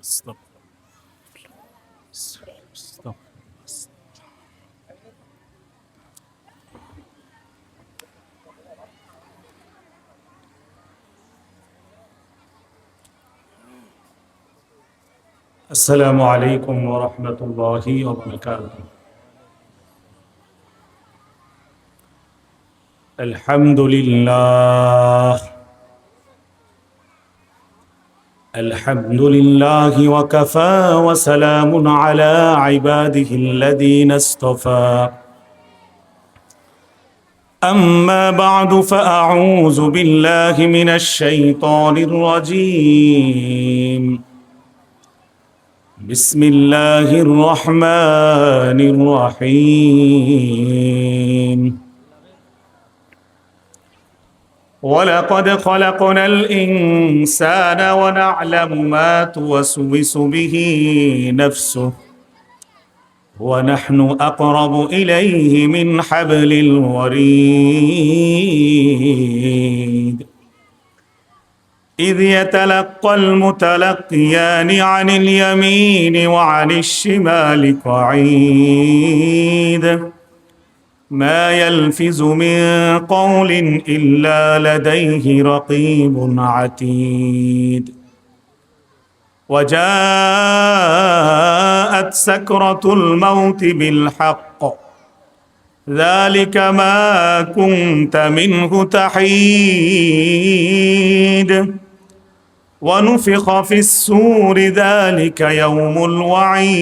استغفر استغفر. السلام عليكم ورحمة الله وبركاته. الحمد لله الحمد لله وكفى وسلام على عباده الذين اصطفى. أما بعد فأعوذ بالله من الشيطان الرجيم. بسم الله الرحمن الرحيم. ولقد خلقنا الإنسان ونعلم ما توسوس به نفسه ونحن أقرب إليه من حبل الوريد إذ يتلقى المتلقيان عن اليمين وعن الشمال قعيد ما يلفظ من قول إلا لديه رقيب عتيد وجاءت سكرة الموت بالحق ذلك ما كنت منه تحيد ونفخ في السور ذلك يوم الوعيد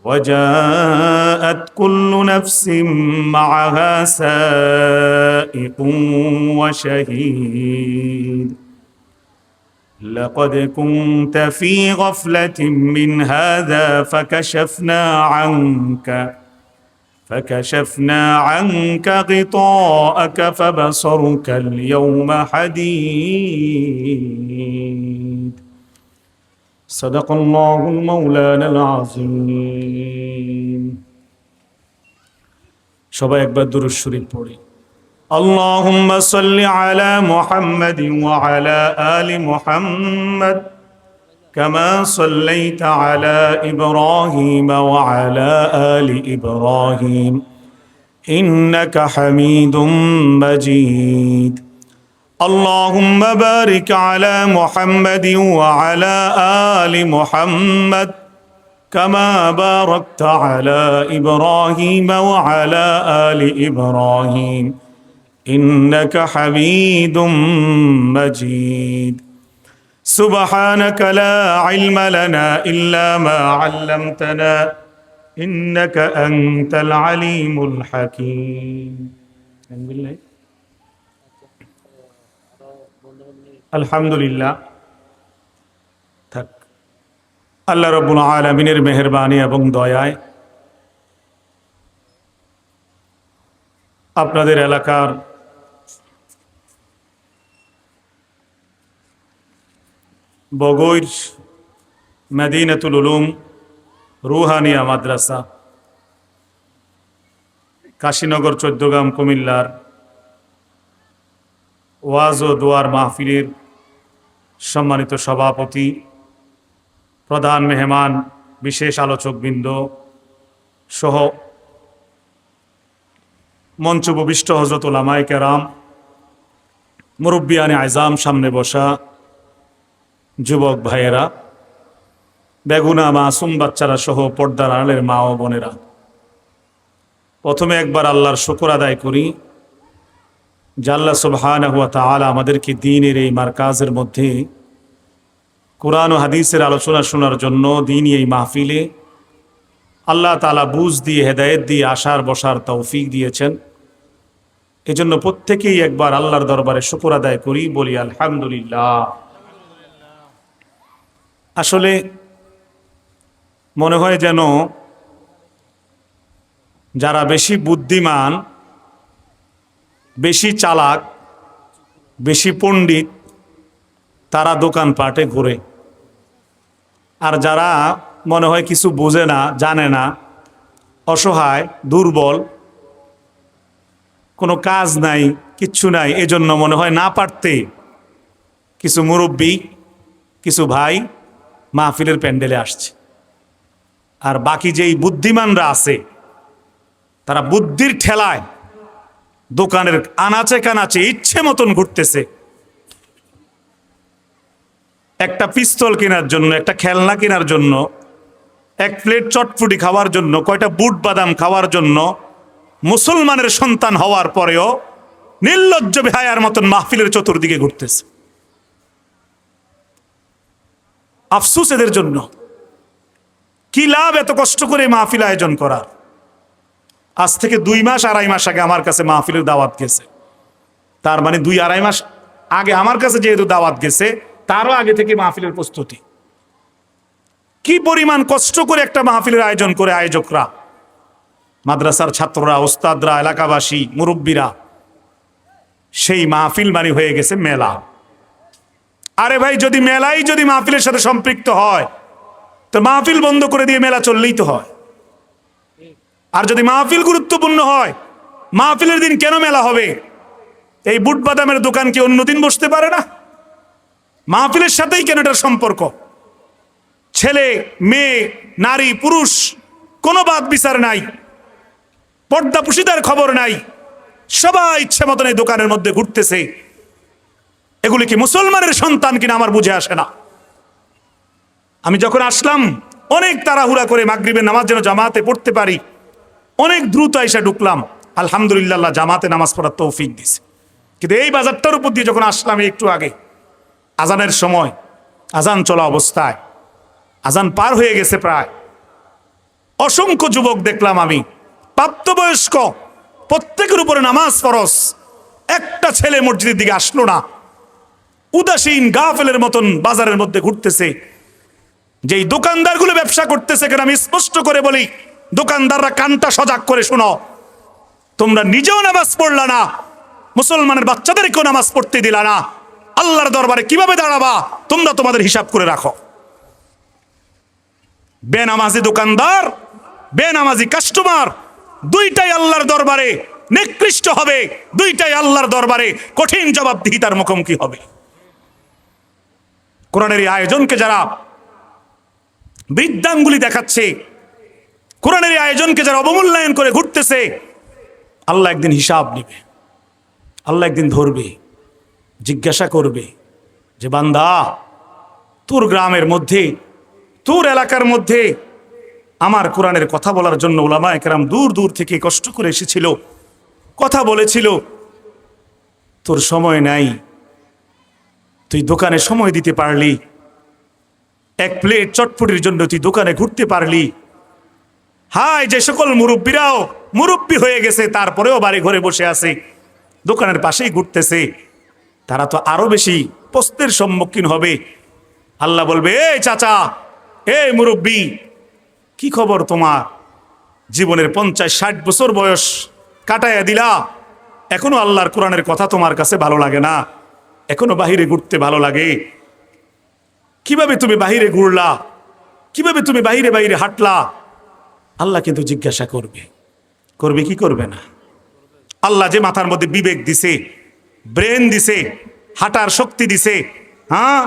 وجاءت كل نفس معها سائق وشهيد لقد كنت في غفلة من هذا فكشفنا عنك غطاءك فبصرك اليوم حديد صدق الله المولانا العظيم. সবাই একবার দুরূদ শরীফ পড়ি। اللهم صل على محمد وعلى آل محمد كما صليت على إبراهيم وعلى آل إبراهيم إنك حميد مجيد. اللهم بارك على محمد وعلى آل محمد كما باركت على إبراهيم وعلى آل إبراهيم إنك حميد مجيد. سبحانك لا علم لنا إلا ما علمتنا إنك أنت العليم الحكيم. আলহামদুলিল্লাহ। থাক। আল্লাহ রাব্বুল আলামিনের মেহেরবানি এবং দয়ায় আপনাদের এলাকার বগৈর মদিনাতুল উলুম রুহানিয়া মাদ্রাসা কাশীনগর ১৪ কুমিল্লার ওয়াজ ও দোয়ার মাহফিলের সম্মানিত সভাপতি, প্রধান মেহমান, বিশেষ আলোচকবৃন্দ সহ মঞ্চ উপবিষ্ট হযরত উলামায়ে কেরাম, মুরব্বিয়ানে আযম, সামনে বসা যুবক ভাইয়েরা, বেগুনা মাসুম বাচ্চারা সহ পর্দার আড়ালের মা ও বোনেরা, প্রথমে একবার আল্লাহর শুকর আদায় করি যে আল্লাহ সুবহানাহু ওয়া তাআলা আমাদেরকে দ্বীনের এই মারকাজের মধ্যে কোরআন ও হাদিসের আলোচনা শোনার জন্য দ্বীনি এই মাহফিলে আল্লাহ তাআলা বুঝ দিয়ে, হেদায়েত দিয়ে আসার বসার তৌফিক দিয়েছেন। এজন্য প্রত্যেকেই একবার আল্লাহর দরবারে শুকর আদায় করি, বলি আলহামদুলিল্লাহ। আসলে মনে হয় যেন যারা বেশি বুদ্ধিমান, বেশি চালাক, বেশি পণ্ডিত তারা দোকানপাটে ঘুরে, আর যারা মনে হয় কিছু বোঝে না, জানে না, অসহায়, দুর্বল, কোনো কাজ নাই, কিচ্ছু নাই, এজন্য মনে হয় না পারতে কিছু মুরব্বী কিছু ভাই মাহফিলের প্যান্ডেলে আসছে, আর বাকি যেই বুদ্ধিমানরা আছে তারা বুদ্ধির ঠেলায় দোকানের আনাচে কানাচে ইচ্ছে মতন ঘুরতেছে। একটা পিস্তল কেনার জন্য, একটা খেলনা কেনার জন্য, এক প্লেট চটফুটি খাওয়ার জন্য, কয়টা বুট বাদাম খাওয়ার জন্য মুসলমানের সন্তান হওয়ার পরেও নির্লজ্জ বেহায়ার মতন মাহফিলের চতুর্দিকে ঘুরতেছে। আফসোস এদের জন্য। কি লাভ এত কষ্ট করে মাহফিল আয়োজন করার? আজ থেকে 2 মাস 2.5 মাস আগে আমার কাছে মাহফিলের দাওয়াত গেছে। তার মানে 2-2.5 মাস আগে আমার কাছে যেহেতু দাওয়াত গেছে, তারও আগে থেকে মাহফিলের প্রস্তুতি। কি পরিমাণ কষ্ট করে একটা মাহফিলের আয়োজন করে আয়োজকরা, মাদ্রাসার ছাত্ররা, ওস্তাদরা, এলাকাবাসী, মুরব্বীরা। সেই মাহফিল মানে হয়ে গেছে মেলা। আরে ভাই, যদি মেলাই যদি মাহফিলের সাথে সম্পৃক্ত হয়, তো মাহফিল বন্ধ করে দিয়ে মেলা চললেই তো হয়। আর যদি মাহফিল গুরুত্বপূর্ণ হয়, মাহফিলের দিন কেন মেলা হবে? এই বুট বাদামের দোকান কি অন্যদিন বসতে পারে না? মাহফিলের সাথেই কেন এটার সম্পর্ক? ছেলে মেয়ে, নারী পুরুষ কোনো বাদ বিচার নাই, পর্দা পুশিদার খবর নাই, সবাই ইচ্ছে মতন এই দোকানের মধ্যে ঘুরতেছে। এগুলি কি মুসলমানের সন্তান কিনা আমার বুঝে আসে না। আমি যখন আসলাম অনেক তাড়াহুড়া করে মাগরিবের নামাজ যেন জামাতে পড়তে পারি, অনেক দ্রুত আইসা ঢুকলাম। আলহামদুলিল্লাহ, জামাতে নামাজ পড়ার তৌফিক দিছে। কিন্তু এই বাজারটার উপর দিয়ে যখন আসলাম একটু আগে, আজানের সময়, আজান চলা অবস্থায়, আজান পার হয়ে গেছে প্রায়, অসংখ্য যুবক দেখলাম আমি, প্রাপ্তবয়স্ক, প্রত্যেকের উপরে নামাজ ফরজ। একটা ছেলে মসজিদের দিকে আসলো না, উদাসীন গাফেলের মতন বাজারের মধ্যে ঘুরতেছে। যেই দোকানদারগুলো ব্যবসা করতেছে, কেন আমি স্পষ্ট করে বলি, দোকানদাররা কানটা সজাগ করে শোনো, তোমরা নিজেও নামাজ পড়লা না, মুসলমানের বাচ্চাদেরকেও নামাজ পড়তে দিলা না। আল্লাহর দরবারে কিভাবে দাঁড়াবা তোমরা তোমাদের হিসাব করে রাখো। বেনামাজি দোকানদার, বেনামাজি কাস্টমার, দুইটাই আল্লাহর দরবারে নিকৃষ্ট হবে, দুইটাই আল্লাহর দরবারে কঠিন জবাবদিহিতার মুখোমুখি হবে। কোরআনের এই আয়োজনকে যারা বৃদ্ধাঙ্গুলি দেখাচ্ছে, কোরআনের এই আয়োজনকে যারা অবমূল্যায়ন করে ঘুরতেছে, আল্লাহ একদিন হিসাব নেবে, আল্লাহ একদিন ধরবে, জিজ্ঞাসা করবে যে বান্দা, তোর গ্রামের মধ্যে, তোর এলাকার মধ্যে আমার কোরআনের কথা বলার জন্য উলামায়ে কেরাম দূর দূর থেকে কষ্ট করে এসেছিল, কথা বলেছিল, তোর সময় নাই, তুই দোকানে সময় দিতে পারলি, এক প্লেট চটপটির জন্য তুই দোকানে ঘুরতে পারলি। হায়, যে সকল মুরব্বীরাও মুরব্বী হয়ে গেছে, তারপরেও বাড়ি ঘরে বসে আছে, দোকানের পাশেই ঘুরতেছে, তারা তো আরো বেশি প্রশ্নের সম্মুখীন হবে। আল্লাহ বলবে, এই চাচা, এই মুরব্বী, কি খবর তোমার? জীবনের 50-60 বছর বয়স কাটাইয়া দিলা, এখনো আল্লাহর কোরআনের কথা তোমার কাছে ভালো লাগে না? এখনো বাহিরে ঘুরতে ভালো লাগে? কিভাবে তুমি বাহিরে ঘুরলা? কিভাবে তুমি বাহিরে বাহিরে হাঁটলা? আল্লাহ কিন্তু জিজ্ঞাসা করবে, করবে কি করবে না? আল্লাহ যে মাথার মধ্যে বিবেক দিছে, ব্রেন দিছে, হাঁটার শক্তি দিছে, হ্যাঁ,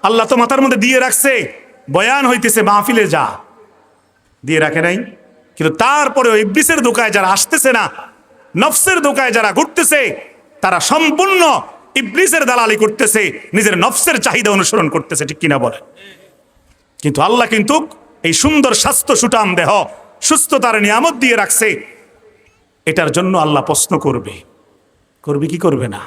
আল্লাহ তো মাথার মধ্যে দিয়ে রাখছে, বয়ান হইতেছে, মাহফিলে যা, দিয়ে রাখে নাই? কিন্তু তারপরে ওই ইবলিসের ধোঁকায় যারা আসতেছে না, নফসের ধোঁকায় যারা ঘুরতেছে, তারা সম্পূর্ণ ইবলিসের দালালি করতেছে, নিজের নফসের চাহিদা অনুসরণ করতেছে, ঠিক কিনা বলে? কিন্তু আল্লাহ কিন্তু এই সুন্দর স্বাস্থ্য সুঠাম দেহ, সুস্থতার নিয়ামত দিয়ে রাখছে, এটার জন্য আল্লাহ প্রশ্ন করবে, করবে কি করবে না?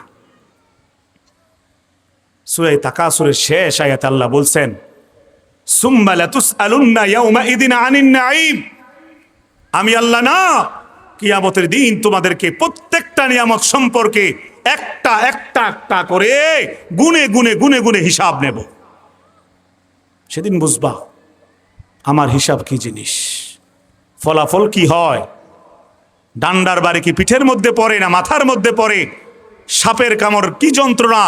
সূরা তাকাসুরের শেষ আয়াতে আল্লাহ বলছেন, সুম্মা লাতুসআলুন্না ইয়াউমাইযিন আনিন নাঈম, আমি আল্লাহ না, কিয়ামতের দিন তোমাদেরকে প্রত্যেকটা নিয়ামত সম্পর্কে একটা একটা একটা করে গুনে গুনে গুনে গুনে হিসাব নেব। সেদিন বুঝবা আমার হিসাব কি জিনিস, ফলাফল কি হয়, ডান্ডার বাড়ি কি পিঠের মধ্যে পড়ে না মাথার মধ্যে পড়ে, সাপের কামড় কি যন্ত্রণা,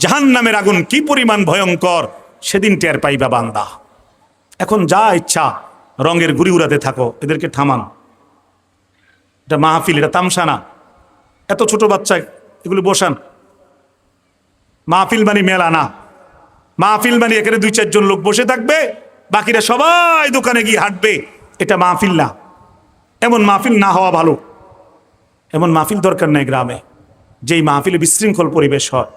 জাহান্নামের আগুন কি পরিমাণ ভয়ঙ্কর, সেদিন টের পাইবা বান্দা। এখন যা ইচ্ছা রঙের গুড়ি উড়াতে থাকো, এদেরকে থামান। এটা মাহফিল, এটা তামসা না। এত ছোট বাচ্চা এগুলো বসান, মাহফিল মানে মেলা না। মাহফিল মানে এখানে 2-4 জন লোক বসে থাকবে, বাকিরা সবাই দোকানে গিয়ে হাঁটবে, এটা মাহফিল না। এমন মাহফিল না হওয়া ভালো। এমন মাহফিল দরকার নাই গ্রামে, যেই মাহফিলে বিশৃঙ্খল পরিবেশ হয়।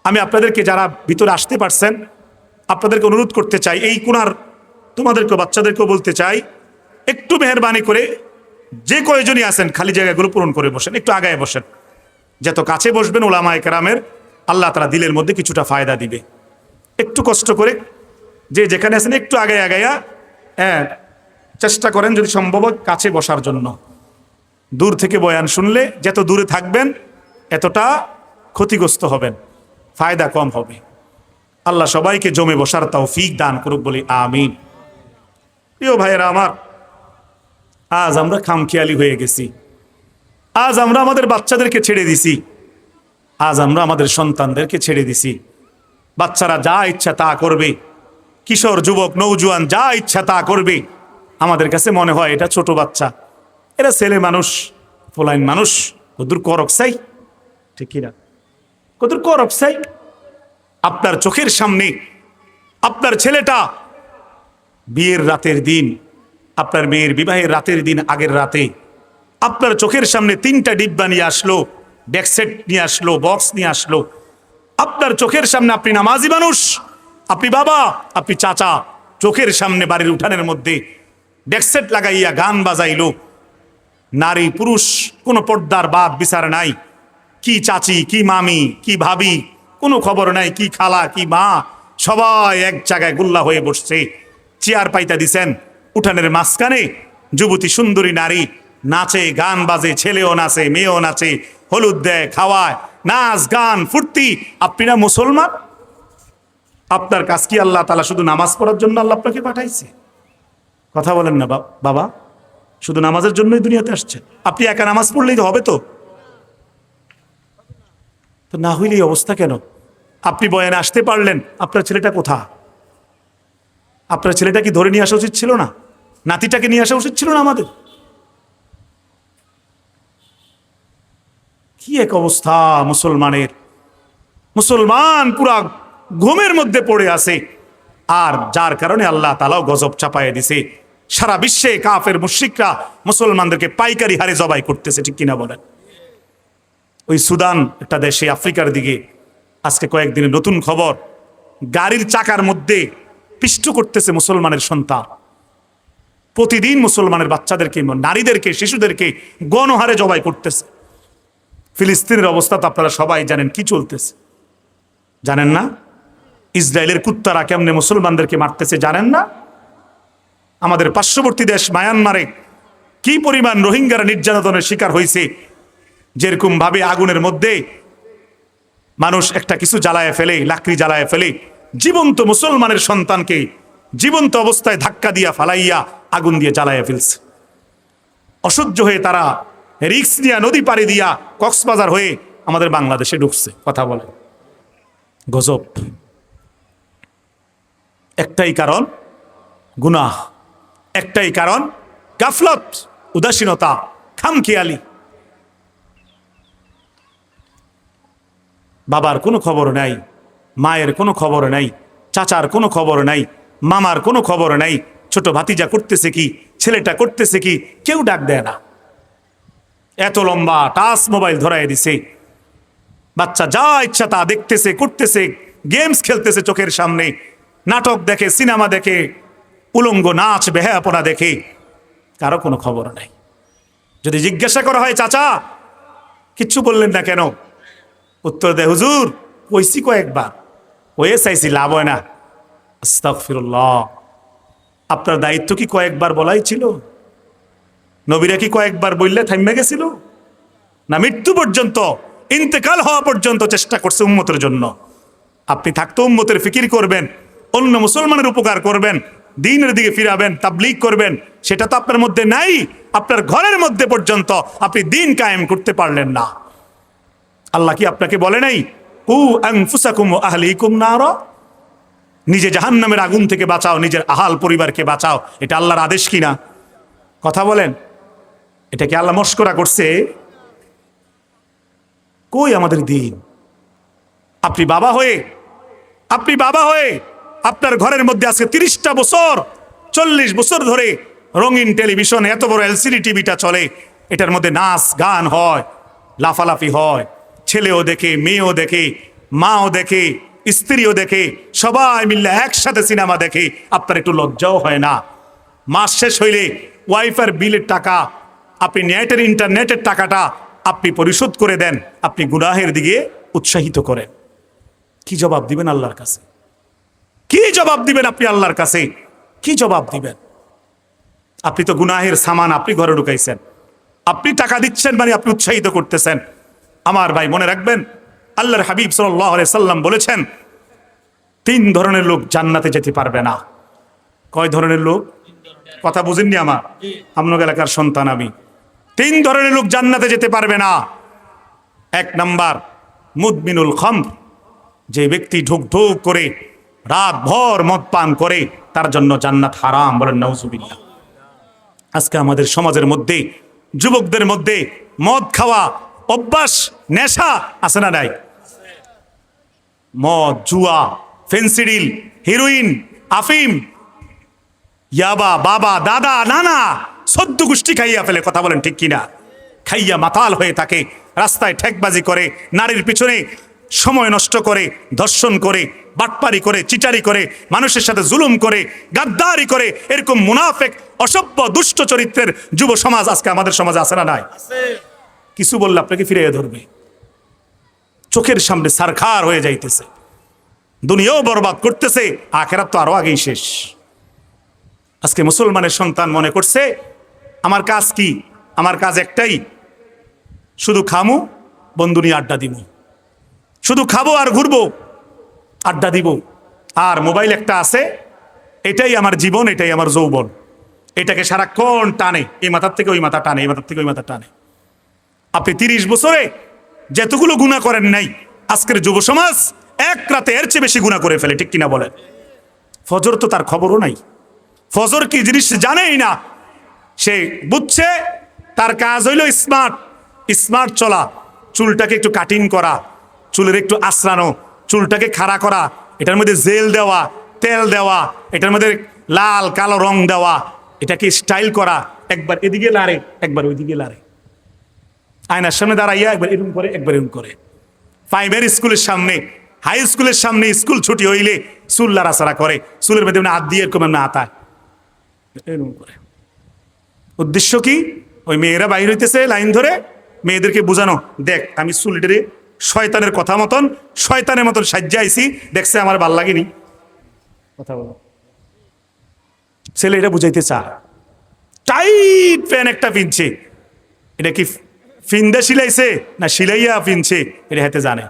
আমি আপনাদেরকে, যারা ভিতরে আসতে পারছেন, আপনাদেরকে অনুরোধ করতে চাই, এই কোনার তোমাদেরকেও, বাচ্চাদেরকেও বলতে চাই, একটু মেহরবানি করে যে কয়জনই আছেন খালি জায়গাগুলো পূরণ করে বসেন, একটু আগায় বসেন। যত কাছে বসবেন উলামায়ে কেরামের, আল্লাহ তাআলা দিলের মধ্যে কিছুটা ফায়দা দিবে। একটু কষ্ট করে যে যেখানে আছেন একটু আগায় আগায়া, হ্যাঁ, চেষ্টা করেন যদি সম্ভব কাছে বসার জন্য। দূর থেকে বয়ান শুনলে যত দূরে থাকবেন এতটা ক্ষতিগ্রস্ত হবেন, ফায়দা কম হবে। আল্লাহ সবাইকে জমে বসার তৌফিক দান করুক, বলি আমিন। প্রিয় ভাইয়েরা আমার, আজ আমরা খামখেয়ালি হয়ে গেছি। আজ আমরা আমাদের বাচ্চাদেরকে ছেড়ে দিছি, আজ আমরা আমাদের সন্তানদেরকে ছেড়ে দিছি। বাচ্চারা যা ইচ্ছা তা করবে, কিশোর যুবক নৌজওয়ান যা ইচ্ছা তা করবে। আমাদের কাছে মনে হয় এটা ছোট বাচ্চা, এরা ছেলে মানুষ, ফোলাইন মানুষ, কদুর করক চাই, ঠিক কিনা? কদুর করক চাই। আপনার চোখের সামনে আপনার ছেলেটা বিয়ের রাতের দিন, আপনার মেয়ের বিবাহের রাতের দিন, আগের রাতে আপনার চোখের সামনে 3টা ডিব্বা নিয়ে আসলো, ডেকসেট নিয়ে আসলো, বক্স নিয়ে আসলো। আপনার চোখের সামনে, আপনি নামাজি মানুষ, আপনি বাবা, আপনি চাচা, চোখের সামনে বাড়ির উঠানের মধ্যে ডেকসেট লাগাইয়া গান বাজাইলো। নারী পুরুষ কোনো পর্দার বাদ বিচার নাই, কি চাচি, কি মামি, কি ভাবি, কোনো খবর নাই, কি খালা, কি মা, সবাই এক জায়গায় গুল্লা হয়ে বসছে। চেয়ার পাইতা দিছেন, উঠানের মাঝখানে যুবতী সুন্দরী নারী নাচে, গান বাজে, ছেলেও নাচে, মেয়েও নাচে, হলুদ দেয়, খাওয়ায়, নাচ গান ফুর্তি। আপনি না মুসলমান? আপনার কাজ কি আল্লাহ তাআলা শুধু নামাজ পড়ার জন্য আল্লাহ আপনাকে পাঠাইছে? কথা বলেন না বাবা, শুধু নামাজের জন্যই দুনিয়াতে আসছে? আপনি একা নামাজ পড়লেই তো হবে? তো না হইলে এই অবস্থা কেন? আপনি বয়ানে আসতে পারলেন, আপনার ছেলেটা কোথা? আপনার ছেলেটা কি ধরে নিয়ে আসা উচিত ছিল না? নাতিটাকে নিয়ে আসা উচিত ছিল না আমাদের? কি এক অবস্থা মুসলমানের! মুসলমান পুরা ঘুমের মধ্যে পড়ে আছে, আর যার কারণে আল্লাহ তাআলাও গজব চাপায় দিছে। সারা বিশ্বে কাফের মুশরিকরা মুসলমানদেরকে পাইকারি হারে জবাই করতেছে, ঠিক কিনা বলেন? ওই সুদান একটা দেশে আফ্রিকার দিকে আজকে কয়েকদিনে নতুন খবর, গাড়ির চাকার মধ্যে পিষ্ট করতেছে মুসলমানের সন্তান। প্রতিদিন মুসলমানের বাচ্চাদেরকে, নারীদেরকে, শিশুদেরকে গণহারে জবাই করতেছে। ফিলিস্তিনের অবস্থা তো আপনারা সবাই জানেন, কি চলতেছে জানেন না? ইসরায়েলের কুত্তারা কেমনে মুসলমানদেরকে মারতেছে জানেন না? আমাদের পার্শ্ববর্তী দেশ মায়ানমারে কি পরিমাণ রোহিঙ্গারা নির্যাতনের শিকার হয়েছে। যেরকম ভাবে আগুনের মধ্যে মানুষ একটা কিছু জ্বালায় ফেলে, লাকড়ি জ্বালায় ফেলে, জীবন্ত মুসলমানের সন্তানকে জীবন্ত অবস্থায় ধাক্কা দিয়া ফালাইয়া আগুন দিয়ে জ্বালায় ফেলছে। অসহ্য হয়ে তারা রিক্স দিয়া নদী পাড়ি দিয়া কক্সবাজার হয়ে আমাদের বাংলাদেশে ঢুকছে। কথা বলে গজব। একটাই কারণ গুনাহ, একটাই কারণ গাফলত, উদাসীনতা, খামখেয়ালি। বাবার কোনো খবর নাই, মায়ের কোনো খবর নাই, চাচার কোনো খবর নাই, মামার কোনো খবর নাই। ছোট ভাতিজা করতেছে কি, ছেলেটা করতেছে কি, কেউ ডাক দেয় না। এত লম্বা টাচ মোবাইল ধরায় দিছে, বাচ্চা যা ইচ্ছা তা দেখতেছে, করতেছে, গেমস খেলতেছে চোখের সামনে, নাটক দেখে, সিনেমা দেখে, উলঙ্গ নাচ বেহায়াপনা দেখে, কারো কোনো খবর নাই। যদি জিজ্ঞাসা করা হয়, চাচা কিচ্ছু বললেন না কেন? উত্তর দেয়, হুজুর কইছি কয়েকবার, হয়ে চাইছি, লাভ হয় না। আস্তাগফিরুল্লাহ। আপনার দায়িত্ব কি কয়েকবার বলাই ছিল? নবীরা কি কয়েকবার বললে থাইমা গেছিল? না মৃত্যু পর্যন্ত, ইন্তেকাল হওয়া পর্যন্ত চেষ্টা করছে উম্মতের জন্য। আপনি থাকতো উম্মতের ফিকির করবেন, অন্য মুসলমানের উপকার করবেন, দ্বীনের দিকে ফিরাবেন, তাবলীগ করবেন, সেটা তো আপনার মধ্যে নাই। আপনার ঘরের মধ্যে পর্যন্ত আপনি দ্বীন কায়েম করতে পারলেন না। আল্লাহ কি আপনাকে বলে নাই, কু আনফুসাকুম ওয়া আহলিকুম নারা? নিজে জাহান্নামের আগুন থেকে বাঁচাও, নিজের আহাল পরিবারকে বাঁচাও। এটা আল্লাহর আদেশ কিনা? কথা বলেন, এটা কি আল্লাহ মস্করা করছে? কই আমাদের দ্বীন? আপনি বাবা হয়ে আপনি বাবা হয়ে আপনার ঘরের মধ্যে আজকে 30টা বছর 40 বছর ধরে রঙিন টেলিভিশন, এত বড় এলসিডি টিভিটা চলে, এটার মধ্যে নাচ গান হয়, লাফালাফি হয়, ছেলেও দেখে, মেয়েও দেখে, মাও দেখে, স্ত্রীও দেখে, সবাই মিলে একসাথে সিনেমা দেখে। আপনার একটু লজ্জাও হয় না? মাস শেষ হইলে ওয়াইফাই বিলের টাকা, আপনি নেটের ইন্টারনেটের টাকাটা আপনি পরিশোধ করে দেন, আপনি গুনাহের দিকে উৎসাহিত করেন। কি জবাব দিবেন আল্লাহর কাছে? কি জবাব দিবেন আপনি আল্লাহর কাছে? কি জবাব দিবেন? আপনি তো গুনাহের সামান আপনি ঘরে ঢুকাইছেন, আপনি টাকা দিচ্ছেন, মানে আপনি উৎসাহিত করতেছেন। আমার ভাই মনে রাখবেন, আল্লাহর হাবিব সাল্লাল্লাহু আলাইহি সাল্লাম বলেছেন 3 ধরনের লোক জান্নাতে যেতে পারবে না। কয় ধরনের লোক? কথা বুঝেননি আমার? আপনার এলাকার সন্তান আমি। 3 ধরনের লোক জান্নাতে যেতে পারবে না। 1 নাম্বার মুদমিনুল খামর, যে ব্যক্তি ঢুক ঢুক করে রাত ভর মদ পান করে, তার জন্য জান্নাত হারাম। বলেন নাউজুবিল্লাহ। আজকে আমাদের সমাজের মধ্যে, যুবকদের মধ্যে মদ খাওয়া অভ্যাস, নেশা আছে না নাই? মদ, জুয়া, ফেন্সিডিল, হিরোইন, আফিম, ইয়াবা, বাবা, দাদা, নানা 14 গোষ্ঠী খাইয়া ফেলে। কথা বলেন ঠিক কিনা? খাইয়া মাতাল হয়ে থাকে, রাস্তায় ঠেকবাজি করে, নারীর পিছনে সময় নষ্ট করে, ধর্ষণ করে, বাটপারি করে, চিটারি করে, মানুষের সাথে জুলুম করে, গাদ্দারি করে। এরকম মুনাফেক, অসভ্য, দুষ্ট চরিত্রের যুব সমাজ আজকে আমাদের সমাজে আছে না নাই? কিছু বললে আপনাকে ফিরিয়ে ধরবে, চোখের সামনে সারখার হয়ে যাইতেছে, দুনিয়াও বরবাদ করতেছে, আখেরাত তো আরো আগেই শেষ। আজকে মুসলমানের সন্তান মনে করছে আমার কাজ কি? আমার কাজ একটাই, শুধু খামু, বন্ধু নিয়ে আড্ডা দিব, শুধু খাবো আর ঘুরবো, আড্ডা দিব, আর মোবাইল একটা আছে, এটাই আমার জীবন, এটাই আমার যৌবন। এটাকে সারাক্ষণ টানে, এই মাথার থেকে ওই মাথা টানে, এই মাথার থেকে ওই মাথা টানে। আপনি 30 বছরে যেতগুলো গুনাহ করেন নাই, আজকের যুব সমাজ 1 রাতে এর চেয়ে বেশি গুনাহ করে ফেলে। ঠিক কিনা বলেন? ফজর তো তার খবরও নাই, ফজর কি জিনিস জানেই না। সে বুঝছে তার কাজ হইল স্মার্ট, স্মার্ট চলা, চুলটাকে একটু কাটিং করা, চুলের একটু আশ্রানো, চুলটাকে খাড়া করা, এটার মধ্যে জেল দেওয়া, তেল দেওয়া, এটার মধ্যে লাল কালো রং দেওয়া, এটাকে স্টাইল করা, একবার এদিকে লাড়ে, একবার ওইদিকে লাড়ে, আয়নার সামনে দাঁড়াইয়া একবার এরকম করে, একবার এরকম করে। প্রাইমারি স্কুলের সামনে, হাই স্কুলের সামনে স্কুল ছুটি হইলে চুল লাড়াচাড়া করে, চুলের মধ্যে হাত দিয়ে এরকম হাতায়, এরকম করে। উদ্দেশ্য কি? ওই মেয়েরা বাইর হইতেছে লাইন ধরে, মেয়েদেরকে বোঝানো, দেখ আমি চুলটারে শয়তানের কথা মতন, শয়তানের মতন সাজ্জা আইছি, দেখছে আমার ভাল লাগেনি। কথা বলো, ছেলে এটা বুঝাইতে চা, টাইট প্যান্ট একটা পিনছে, এটা কি ফিন্দা সিলাইছে না সিলাইয়া পিনছে, এটা হাতে জানে।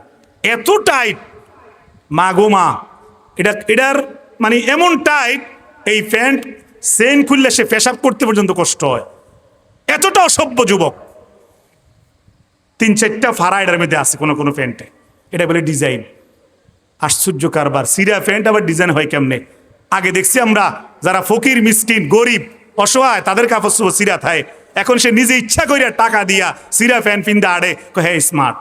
এত টাইট, মা গো মা, এটার মানে এমন টাইট, এই প্যান্ট চেন খুললে সে পেশাব করতে পর্যন্ত কষ্ট হয়, এতটা অসভ্য যুবক। 3-4টা ফাড়া এটার মধ্যে আছে কোনো কোনো প্যান্টে, এটা বলে ডিজাইন। আশ্চর্য কারবার, সিরা প্যান্ট আবার ডিজাইন হয় কেমনে? আগে দেখছি আমরা যারা ফকির, মিসকিন, গরিব, অসহায়, তাদের কাপড় সিরা থাকে, এখন সে নিজে ইচ্ছা করিয়া টাকা দিয়া সিরা প্যান্ট পিন্দা আড়ে, হ্যাঁ স্মার্ট।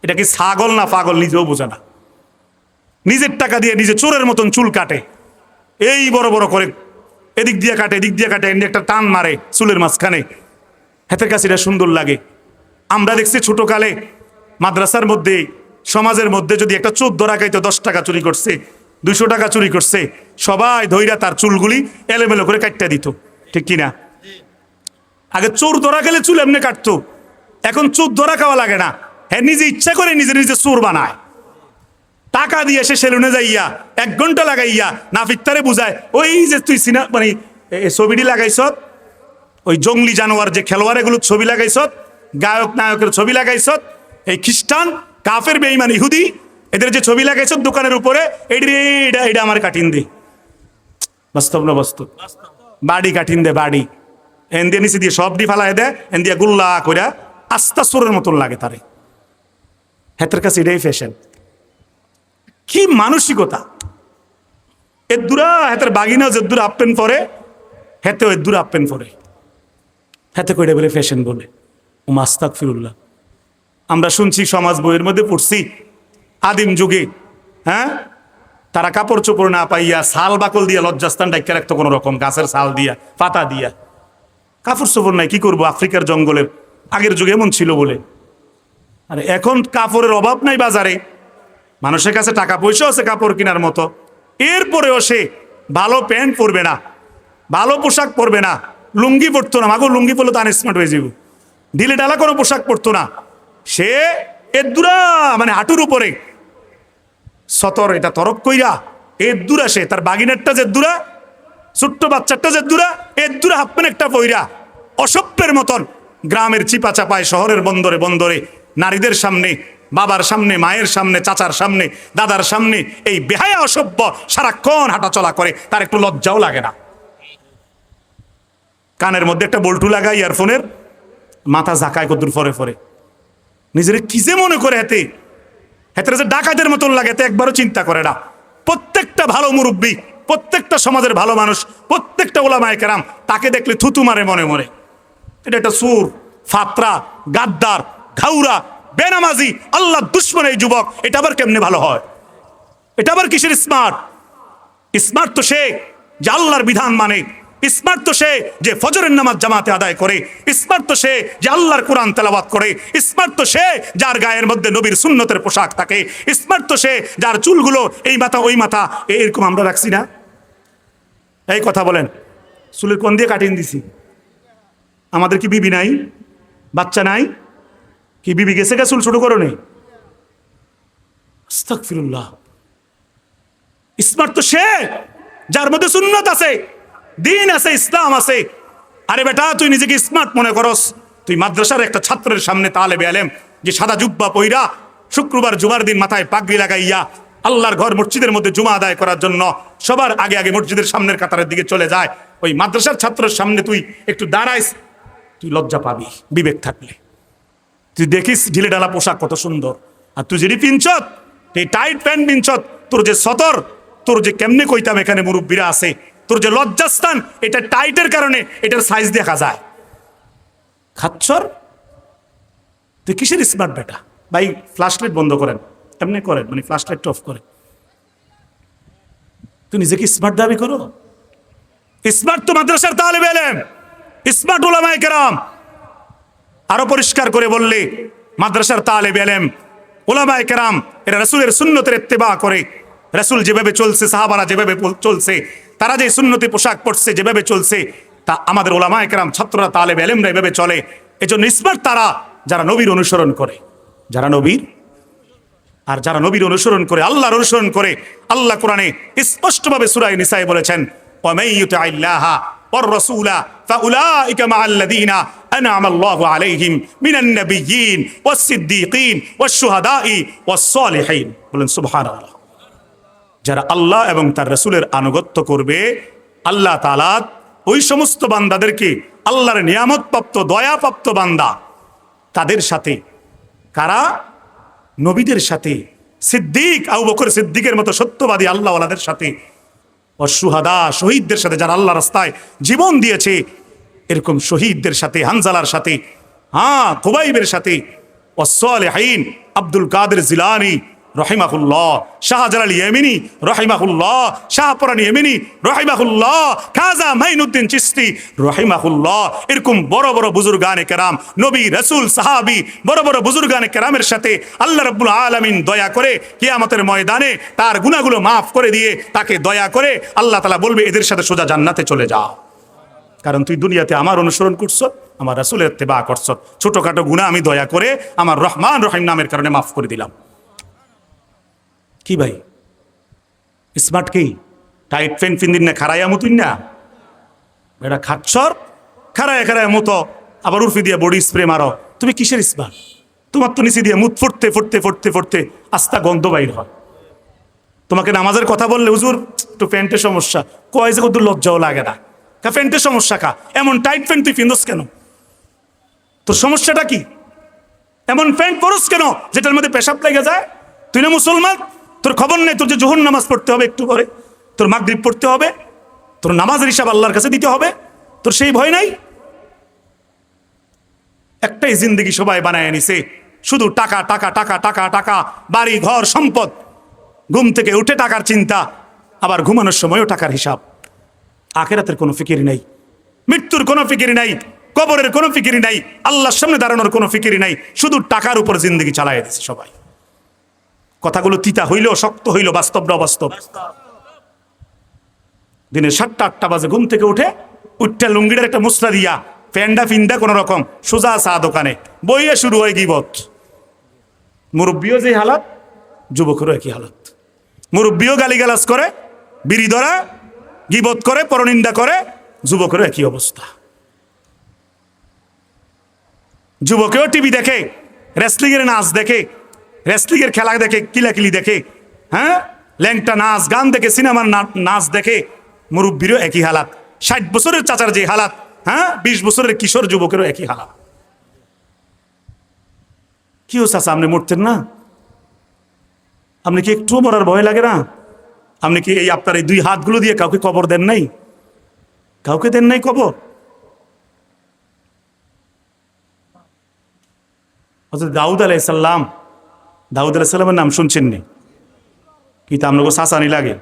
এটা কি ছাগল না পাগল নিজেও বোঝে না, নিজের টাকা দিয়ে নিজে চোরের মতন চুল কাটে, এই বড় বড় করে এদিক দিয়ে কাটে, এদিক দিয়ে কাটে, এমনি একটা টান মারে চুলের মাঝখানে, হাতের কাছে এটা সুন্দর লাগে। আমরা দেখছি ছোটকালে মাদ্রাসার মধ্যে, সমাজের মধ্যে যদি একটা চোর ধরা খাইতো, 10 টাকা চুরি করছে, 200 টাকা চুরি করছে, সবাই ধইরা তার চুলগুলি এলোমেলো করে কাটতে দিত। ঠিক কিনা? আগে চোর ধরা গেলে চুল এমনি কাটতো, এখন চোর ধরা খাওয়া লাগে না, হ্যাঁ নিজে ইচ্ছা করে নিজে নিজে চোর বানায়। টাকা দিয়ে সে সেলুনে যাইয়া 1 ঘন্টা লাগাইয়া নাফিকতারে বুঝায়, ওই যে তুই মানে ছবিটি লাগাইছ, ওই জঙ্গলি জানোয়ার যে খেলোয়াড়, এগুলো ছবি লাগাইছ, গায়ক নায়কের ছবি লাগাইছ, এই খ্রিস্টান কাফের বেঈমান ইহুদি এদের যে ছবি লাগাইছ দোকানের উপরে, এটা আমার কাটিন দে। বাস্তব না বাস্তব? বাড়ি কাটিন দে, বাড়ি এন দিয়ে নিচে দিয়ে সবটি ফালাই দেয়, এন দিয়ে গুল্লা করে আস্তা চোরের মতন লাগে তারে। হাতের কাছে এটাই ফ্যাশন। কি মানসিকতা! এদুরা হাতের বাগিনা যেদুর আপেন পরে, হেতে এদুর আপেন পরে, হাতে কইটা বলে ফ্যাশন বলে। ও মাস্তাক ফিরুল্লাহ। আমরা শুনছি, সমাজ বইয়ের মধ্যে পড়ছি, আদিম যুগে, হ্যাঁ, তারা কাপড় চোপড় না পাইয়া শাল বাকল দিয়া লজ্জাস্থান ডাইকা রাখতো, কোনো রকম গাছের শাল দিয়া পাতা দিয়া। কাপড় চোপড় নাই, কি করবো, আফ্রিকার জঙ্গলের আগের যুগে এমন ছিল বলে। আরে এখন কাপড়ের অভাব নাই বাজারে, মানুষের কাছে টাকা পয়সা আছে কাপড় কেনার মতো, এরপরেও সে ভালো প্যান্ট পরবে না, ভালো পোশাক পরবে না, লুঙ্গি পরতো না। মাগো লুঙ্গি পরলে তো আনস্মার্ট হয়ে যাব। ঢিলে ঢালা কোনো পোশাক পরতো না। সে এদুরা মানে হাঁটুর উপরে সতর এটা তরক কইরা এদুরা, সে তার বাগিনারটা যে দুরা, ছোট্ট বাচ্চাটা যে দুরা, এদুরা হাফ প্যান্ট একটা পইরা অসভ্যের মতন গ্রামের চিপা চাপায় শহরের বন্দরে বন্দরে নারীদের সামনে, বাবার সামনে, মায়ের সামনে, চাচার সামনে, দাদার সামনে এই বেহায়া অসভ্য সারাক্ষণ হাঁটাচলা করে, তার একটু লজ্জাও লাগে না। কানের মধ্যে একটা বল্টু লাগায় ইয়ারফোনের, মাথা ঝাঁকায় কদ্দুর ফরে ফরে, নিজের কি যে মনে করে হেতে হেতে যে ডাকাতের মতন লাগে, এতে একবারও চিন্তা করে না। প্রত্যেকটা ভালো মুরব্বী, প্রত্যেকটা সমাজের ভালো মানুষ, প্রত্যেকটা ওলামায়ে কেরাম তাকে দেখলে থুতু মারে মনে মনে। এটা একটা সুর, ফাতরা, গাদ্দার, ঘাউরা, বেনামাজি, আল্লাহ দুশ্মন এই যুবক। এটা আবার কেমনে ভালো হয়? এটা আবার কিসের স্মার্ট? স্মার্ট তো সে যে আল্লাহর বিধান মানে, স্মার্ট তো সে যে ফজরের নামাজ জামাতে আদায় করে, স্মার্ট তো সে যে আল্লাহর কোরআন তেলাওয়াত করে, স্মার্ট তো সে যার গায়ের মধ্যে নবীর সুন্নতের পোশাক থাকে, স্মার্ট তো সে যার চুলগুলো এই মাথা ওই মাথা এরকম আমরা রাখছি না। এই কথা বলেন, চুলের কোন দিয়ে কাটিয়ে দিছি? আমাদের কি বিবি নাই, বাচ্চা নাই? কি বিবি গেছে গা চুল ছোট করো নেই? আস্তাগফিরুল্লাহ। স্মার্ট তো সে যার মধ্যে সুন্নত আছে, দিন আছে, ইসলাম আছে। আরে বেটা, তুই নিজেকে স্মার্ট মনে করস? তুই মাদ্রাসার একটা ছাত্রের সামনে তালেবে আলেম যে সাদা জুব্বা পইরা শুক্রবার জুমার দিন মাথায় পাগড়ি লাগাইয়া আল্লাহর ঘর মসজিদের মধ্যে জুমা আদায় করার জন্য সবার আগে আগে মসজিদের সামনের কাতারের দিকে চলে যায়, ওই মাদ্রাসার ছাত্রের সামনে তুই একটু দাঁড়াইস, তুই লজ্জা পাবি বিবেক থাকলে। তুই দেখিস ঢিলে ঢালা পোশাক কত সুন্দর, আর তুই যদি পিনছত এই টাইট প্যান্ট পিনছত, তোর যে সতর, তোর যে কেমনে কইতাম এখানে মুরব্বীরা আছে, তোর যে লজ্জাস্থান, এটা টাইটের কারণে এটার সাইজ দেখা যায়। খাচ্ছর তুই কিসের স্মার্ট বেটা? ভাই ফ্ল্যাশ লাইট বন্ধ করেন, এমনি করেন, মানে ফ্ল্যাশ লাইট অফ করেন। তুই নিজেকে স্মার্ট দাবি করো? স্মার্ট তো মাদ্রাসার তালেবে ইলম, স্মার্ট উলামায়ে কেরাম। আরো পরিষ্কার করে বললে, মাদ্রাসার তালেবে ইলম, উলামায়ে কেরাম এরা রাসূলের সুন্নতের ইত্তেবা করে। রাসূল যেভাবে চলছে, সাহাবারা যেভাবে চলছে, তারা যে সুন্নতি পোশাক পরছে, যেভাবে চলছে, তা আমাদের উলামায়ে কেরাম, ছাত্ররা, তালেবে ইলমরা এভাবে চলে। এজন্য স্মার্ট তারা যারা নবীর অনুসরণ করে, যারা নবীর আর যারা নবীর অনুসরণ করে, আল্লাহর অনুসরণ করে। আল্লাহ কোরআনে স্পষ্টভাবে সূরা নিসায়ে বলেছেন, ওয়া মান ইউতি'আল্লাহা ওয়ার রাসূলা ফাউলাইকা মা'আল্লাযীনা আন'আমা আল্লাহু আলাইহিম মিনান নাবিয়্যিন ওয়াস সিদ্দীকিন ওয়াশ শুহাদাই ওয়াস সালিহিন। বলেন সুবহানাল্লাহ। যারা আল্লাহ এবং তার রাসূলের আনুগত্য করবে, আল্লাহ তাআলা ওই সমস্ত বান্দাদেরকে, আল্লাহর নিয়ামতপ্রাপ্ত দয়াপ্রাপ্ত বান্দা, তাদের সাথে, কারা? নবীদের সাথে, সিদ্দিক, আবু বকর সিদ্দিকের মতো সত্যবাদী আল্লাহওয়ালাদের সাথে, অশুহাদা, শহীদদের সাথে, যারা আল্লাহ রাস্তায় জীবন দিয়েছে, এরকম শহীদদের সাথে, হানজালার সাথে, খুবাইবের সাথে, ওয়াসসালিহিন, আব্দুল কাদের জিলানী রহিমাহুল্লাহ, শাহজালাল ইয়েমেনি রহিমাহুল্লাহ, শাহপরান ইয়েমেনি রহিমাহুল্লাহ, খাজা মাইনুদ্দিন চিশতি রহিমাহুল্লাহ, এরকম বড় বড় বুজুর্গানে কেরাম, নবী, রাসূল, সাহাবী, বড় বড় বুজুর্গানে কেরামের সাথে আল্লাহ রাব্বুল আলামিন দয়া করে কিয়ামতের ময়দানে তার গুনাহগুলো মাফ করে দিয়ে তাকে দয়া করে আল্লাহ তাআলা বলবে, এদের সাথে সোজা জান্নাতে চলে যাও। কারণ তুই দুনিয়াতে আমার অনুসরণ করছ, আমার রাসূলের ইত্তেবা করছ, ছোটখাটো গুনাহ আমি দয়া করে আমার রহমান রহিম নামের কারণে মাফ করে দিলাম। কি ভাই স্মার্ট? কি টাইট ফ্যান ফিন্দিন না খারাইয়া মতুন না, এটা খাচ্ছর খারায় খারায় মতো, আবার উর্ফি দিয়ে বডি স্প্রে মারো। তুমি কিসের স্মার্ট? তোমার তো নিচে দিয়ে মুখ ফুটতে ফুটতে ফুটতে ফুটতে আস্তা গন্ধ বাইর হয়। তোমাকে নামাজের কথা বললে, হুজুর একটু প্যান্টের সমস্যা, কয় যে কত লজ্জাও লাগে না, প্যান্টের সমস্যা কা, এমন টাইট প্যান্ট তুই পিন্দোস কেন? তোর সমস্যাটা কি? এমন প্যান্ট পরস কেন যেটার মধ্যে পেশাব লেগে যায়? তুই না মুসলমান? তোর খবর নেই তোর যে জোহর নামাজ পড়তে হবে একটু পরে, তোর মাগরিব পড়তে হবে, তোর নামাজের হিসাব আল্লাহর কাছে দিতে হবে, তোর সেই ভয় নাই? একটাই জিন্দেগি সবাই বানায় নিছে, শুধু টাকা টাকা টাকা টাকা টাকা, বাড়ি ঘর সম্পদ। ঘুম থেকে উঠে টাকার চিন্তা, আবার ঘুমানোর সময়ও টাকার হিসাব। আখিরাতের কোনো ফিকির নাই, মৃত্যুর কোনো ফিকির নাই, কবরের কোনো ফিকির নাই, আল্লাহর সামনে দাঁড়ানোর কোনো ফিকির নাই, শুধু টাকার উপর জিন্দগি চালায় দিচ্ছে সবাই। কথাগুলো তিতা হইলেও শক্ত হইল, বাস্তব না অবাস্তব? দিনে 7টা-8টা বাজে ঘুম থেকে উঠে লুঙ্গিটার একটা মুসলা দিয়া ফ্যান্ডা ফিন্ডা কোন রকম সোজা চা দোকানে বইয়ে শুরু হয় গিবত। মুরব্বীও যে হালাত, যুবকেরও একই হালাত। মুরব্বীও গালিগালাজ করে, বিড়ি ধরা, গিবত করে, পরনিন্দা করে, যুবকেরও একই অবস্থা। যুবকেও টিভি দেখে, রেসলিং এর নাচ দেখে, রেসলিং এর খেলা দেখে, কিলাকিলি দেখে, হ্যাঁ, ল্যাংটা নাচ গান দেখে, সিনেমার নাচ দেখে। মুরব্বীরও একই হালাত। 60 বছরের চাচার যে হালাত, হ্যাঁ, 20 বছরের কিশোর যুবকেরও একই হালাত। কি ও চাচা, আপনি মরতেন না? আপনি কি একটু মরার ভয় লাগে না? আপনি কি এই আপনার এই 2 হাতগুলো দিয়ে কাউকে কবর দেন নাই? কাউকে দেন নাই কবর? দাউদ আলাইসাল্লাম, দাউদ আলাইসাল্লামের নাম শুনছেন নি? কি তা আপনাকে চাচানি লাগে?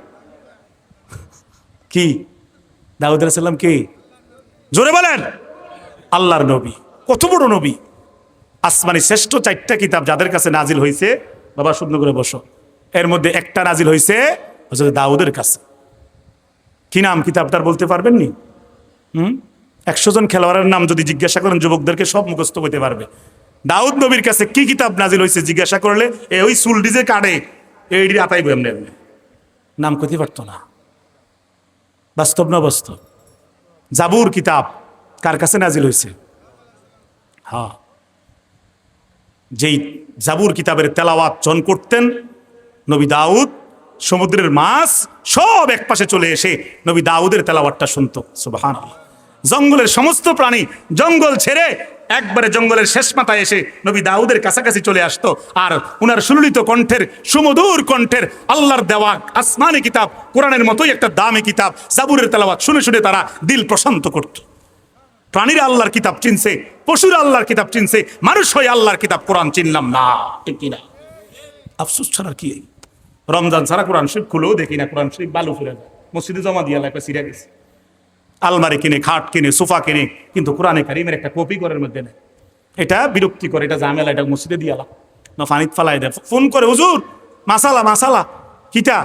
কি দাউদ আলাইসাল্লাম কি? জোরে বলেন। আল্লাহর নবী, কত বড় নবী। আসমানি শ্রেষ্ঠ 4টা কিতাব যাদের কাছে নাজিল হয়েছে, বাবা শুদ্ধ করে বসো, এর মধ্যে একটা নাজিল হয়েছে হযরত দাউদের কাছে। কি নাম কিতাবটার বলতে পারবেন নি? 100 জন খেলোয়াড়ের নাম যদি জিজ্ঞাসা করেন যুবকদেরকে, সব মুখস্থ করতে পারবে। দাউদ নবীর কাছে কি কিতাব নাজিল হয়েছে জিজ্ঞাসা করলে ওই সুলডি যে কাটে এই আতাইব, এমনি এমনি নাম করতে পারতো না। বাস্তব না বাস্তব? জাবুর কিতাব কার কাছে নাজিল হয়েছে? হ্যাঁ, যেই জাবুর কিতাবের তেলাওয়াত জন করতেন নবী দাউদ, সমুদ্রের মাছ সব একপাশে চলে এসে নবী দাউদের তেলাওয়াতটা শুনতো। সুবহানাল্লাহ। জঙ্গলের সমস্ত প্রাণী জঙ্গল ছেড়ে একবারে জঙ্গলের শেষ মাথায় এসে নবী দাউদের কাছাকাছি চলে আসতো, আর উনার সুললিত কণ্ঠের, সুমধুর কণ্ঠের আল্লাহর দেওয়া আসমানি কিতাব, কোরআনের মতোই একটা দামি কিতাব জাবুরের তেলাওয়াত শুনে শুনে তারা দিল প্রশান্ত করত। প্রাণীরা আল্লাহর কিতাব চিনছে, পশুরা আল্লাহর কিতাব চিনছে, মানুষ হয়ে আল্লাহর কিতাব কোরআন চিনলাম না, ঠিক কিনা? আফসোস ছাড়া কি? রমজান ছাড়া কোরআন শরীফ খুলেও দেখি না, কোরআন শরীফ বালু ফিরে যায়, মসজিদে জমা দিয়ে লাগবে, সিরিয়া গেছে। আলমারি কিনে, খাট কিনে, সোফা কিনে, কিন্তু কোরআনে কারিমের একটা কপি ঘরের মধ্যে নেই। এটা বিরক্তি করে, এটা ঝামেলা, এটা মসজিদে দিয়ে আলা না, ফানিত ফালাই দেয়, ফোন করে, হুজুর মাসালা মাসালা কিটা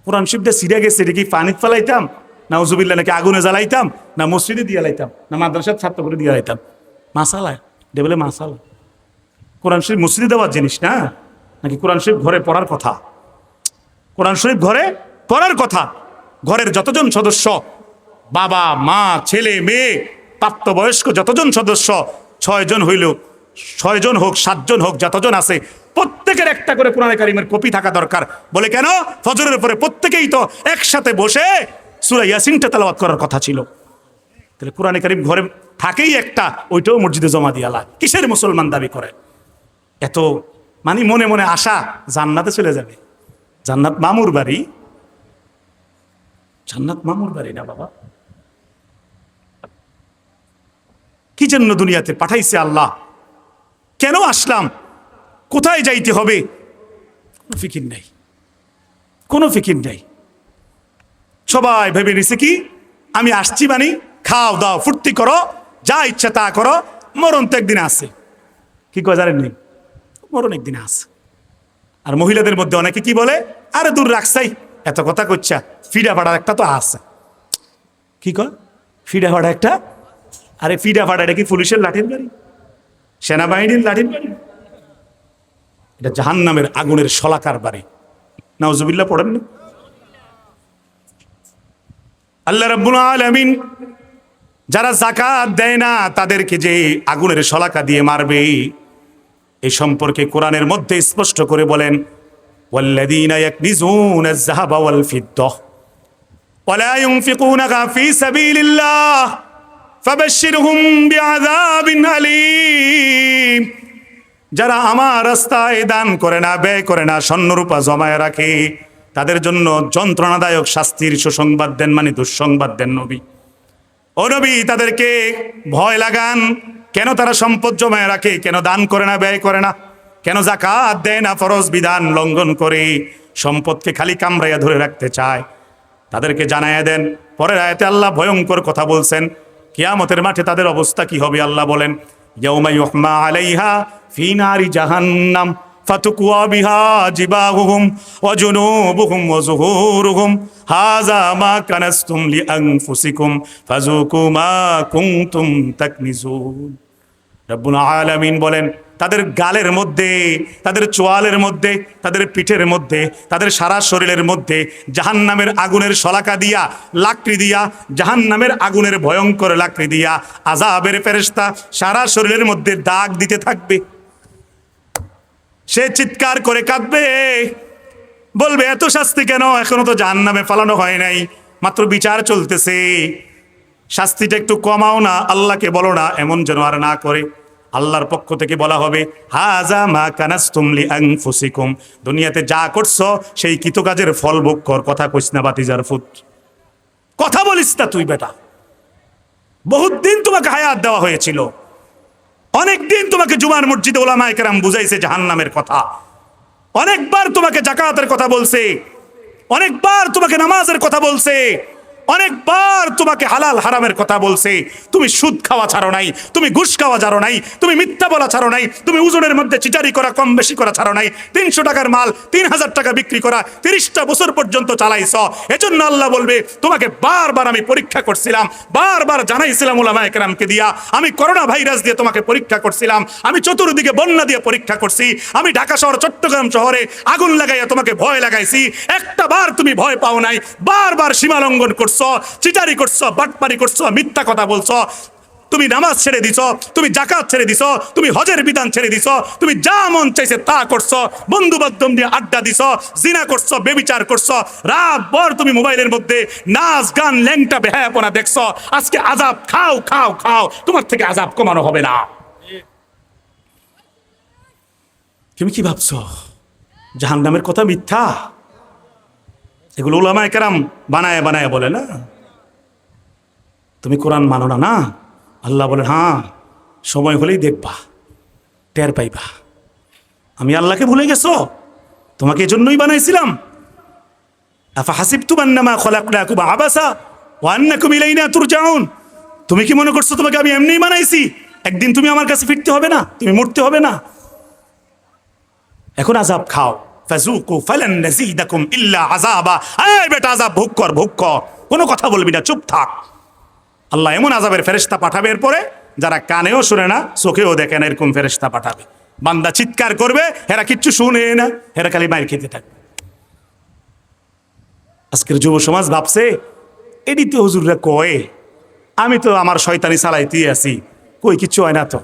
কোরআন শরীফটা সিরিয়া গেছে, এটা কি পানিত ফালাইতাম না উজুবিল্লাহ, নাকি আগুনে জ্বালাইতাম, না মসজিদে দিয়ে লাইতাম, না মাদ্রাসার ছাত্র করে দিয়ে লাইতাম? মাসালা বলে মাসালা। কোরআন শরীফ মসজিদে দেওয়ার জিনিস না, নাকি কোরআন শরীফ ঘরে পড়ার কথা? কোরআন শরীফ ঘরে পড়ার কথা। ঘরের যতজন সদস্য, বাবা মা ছেলে মেয়ে প্রাপ্তবয়স্ক যতজন সদস্য, 6 জন হইল, 6 জন হোক, 7 জন হোক, যতজন আছে প্রত্যেকের একটা করে কোরআনে কারিমের কপি থাকা দরকার। বলে কেন? ফজরের পরে প্রত্যেকেই তো একসাথে বসে সূরা ইয়াসিনটা তেলাওয়াত করার কথা ছিল। তাহলে কোরআনে কারিম ঘরে থাকেই একটা, ওইটাও মসজিদে জমা দিয়া লাগে। কিসের মুসলমান দাবি করে? এত মানে মনে মনে আশা জান্নাতে চলে যাবে। জান্নাত মামুর বাড়ি, জান্নাত মামুর বাড়ি না বাবা। কি জন্য দুনিয়াতে পাঠাইছে আল্লাহ? কেন আসলাম? কোথায় যাইতে হবে? কোনো ফিকির নাই, কোনো ফিকির নাই। সবাই ভেবে নিছে কি আমি আসছি মানে খাও দাও ফুর্তি করো, যা ইচ্ছা তা করো, মরণ তো একদিন আছে। কি কয় জানেননি? মরণ একদিন আছে। আর মহিলাদের মধ্যে অনেকে কি বলে, আরে দূর রাখছাই, এত কথা কচ্ছা, ফিডা ফাড়া একটা তো আছে। কি কয়? ফিডা ফাড়া একটা? আরে ফিডা ফাড়া এটা কি পুলিশের লাঠির বাড়ি, সেনাবাহিনীর লাঠির বাড়ি? এটা জাহান্নামের আগুনের শলাকার বাড়ি। নাউজুবিল্লাহ পড়েন না? আল্লাহ রাব্বুল আলামিন যারা যাকাত দেয় না তাদেরকে যে আগুনের শলাকা দিয়ে মারবে, এই সম্পর্কে কোরআনের মধ্যে স্পষ্ট করে বলেন, ওয়াল্লাযীনা ইয়াকনিজুনা আয-যাহাবা ওয়াল ফিদ্দা ওয়া লা ইউনফিকুনাহা ফী সাবিলিল্লাহ ফাবাশশিরহুম বিআযাবিন আলীম। যারা আমার রাস্তায় দান করে না, ব্যয় করে না, স্বর্ণরূপা জমায় রাখে, তাদের জন্য যন্ত্রণাদায়ক শাস্তির সুসংবাদ দেন, মানে দুঃসংবাদ দেন নবী। ও নবী, তাদেরকে ভয় লাগান। কেন তারা সম্পদ জমায় রাখে, কেন দান করে না, ব্যয় করে না? কেন যাকাত দেয় না, ফরজ বিধান লঙ্ঘন করে সম্পদকে খালি কামড়াইয়া ধরে রাখতে চায়, তাদেরকে জানাইয়া দেন। পরের আয়াতে আল্লাহ ভয়ঙ্কর কথা বলছেন, কিয়ামতের মাঠে তাদের অবস্থা কি হবে। আল্লাহ বলেন, ইয়াউমা ইউহমা আলাইহা ফি নারি জাহান্নাম ফাতুকওয়া বিহা জিবাহুহুম ওয়া জুনুবুহুম ওয়া যুহুরুহুম হাযা মা কানাসতুম লিআনফুসিকুম ফাযুকু মা কুনতুম তাকনিজুন। রব্বুল আলামিন বলেন, তাদের গালের মধ্যে, তাদের চোয়ালের মধ্যে, তাদের পিঠের মধ্যে, তাদের সারা শরীরের মধ্যে জাহান্নামের আগুনের শলাকা দিয়া, লাকড়ি দিয়া, জাহান্নামের আগুনের ভয়ঙ্কর লাকড়ি দিয়া আযাবের ফেরেশতা সারা শরীরের মধ্যে দাগ দিতে থাকবে। সে চিৎকার করে কাঁদবে, বলবে এত শাস্তি কেন, এখনো তো জাহান্নামে ফালানো হয় নাই, মাত্র বিচার চলতেছে, শাস্তিটা একটু কমাও না, আল্লাহকে বলো না, এমন যেন আর না করে। আল্লাহর পক্ষ থেকে বলা হবে, হাযা মা কানাসতুম লিআনফুসিকুম, দুনিয়াতে যা করছো সেই কৃতকাজের ফল ভোগ কর। কথা কইস না বাতিজার ফুট, কথা বলিস না তুই বেটা। বহুত দিন তোমাকে হায়াত দেওয়া হয়েছিল, অনেক দিন তোমাকে জুমার মসজিদে উলামায়ে কেরাম বুঝাইছে জাহান্নামের কথা, অনেকবার তোমাকে যাকাতের কথা বলছে, অনেকবার তোমাকে নামাজের কথা বলছে, অনেকবার তোমাকে হালাল হারামের কথা বলছে। তুমি সুদ খাওয়া ছাড়ো নাই, তুমি ঘুষ খাওয়া ছাড়ো নাই, তুমি মিথ্যা বলা ছাড়ো নাই, তুমি ওজনের মধ্যে চিটারি করা, কম বেশি করা ছাড়ো নাই। 300 টাকার মাল 3000 টাকা বিক্রি করা 30টা বছর পর্যন্ত চালাইছ। এজন্য আল্লাহ বলবে, তোমাকে বারবার আমি পরীক্ষা করছিলাম, বারবার জানাইছিলাম উলামায়ে কেরামকে দিয়া, আমি করোনা ভাইরাস দিয়ে তোমাকে পরীক্ষা করছিলাম, আমি চতুর্দিকে বন্যা দিয়ে পরীক্ষা করছি, আমি ঢাকা শহর, চট্টগ্রাম শহরে আগুন লাগাইয়া তোমাকে ভয় লাগাইছি, একটা বার তুমি ভয় পাও নাই, বারবার সীমা লঙ্ঘন করছো, চিটারি করছো, বাটপারি করছো, মিথ্যা কথা বলছো, তুমি নামাজ ছেড়ে দিছো, তুমি যাকাত ছেড়ে দিছো, তুমি হজের বিধান ছেড়ে দিছো, তুমি যা মন চাইছে তা করছো, বন্ধু বান্ধব দিয়ে আড্ডা দিছো, জিনা করছো, বেবিচার করছো, রাত ভর তুমি মোবাইলের মধ্যে নাচ গান ল্যাংটা বেহায়াপনা দেখছো। আজকে আযাব খাও খাও খাও, তোমার থেকে আযাব কমানো হবে না। তুমি কি ভাবছো জাহান্নামের কথা মিথ্যা? এগুলো উলামায়ে কেরাম বানায় বানায় বলে না। তুমি কোরআন মানো না, না? আল্লাহ বলেন, হ্যাঁ, সময় হলেই দেখবা, টের পাইবা। আমি আল্লাহকে ভুলে গেছো? তোমাকে এজন্যই বানাইছিলাম। আফা হাসিবতুম আন্নামা খলাকনাকুম আবাসা ওয়া আন্নাকুম ইলাইনা তুরজাউন। তুমি কি মনে করছো তোমাকে আমি এমনিই বানাইছি? একদিন তুমি আমার কাছে ফিরতে হবে না, তুমি মরতে হবে না? এখন আযাব খাও, ফাযুকু ফালান নাযীদাকুম ইল্লা আযাবা। এই বেটা, আযাব ভোগ কর, ভোগ কর, কোনো কথা বলবি না, চুপ থাক। আল্লাহ এমন আযাবের ফেরেশতা পাঠাবে এরপরে, যারা কানেও শুনে না, চোখেও দেখে না, এরকম ফেরেশতা পাঠাবে। বান্দা চিৎকার করবে, এরা কিচ্ছু শুনে না, এরা খালি মাইর খেতে থাকবে। আজকের যুব সমাজ ভাবছে এডি তো হুজুররা কয়, আমি তো আমার শয়তানি চালাইতেই আছি, কই কিচ্ছু হয় না তো।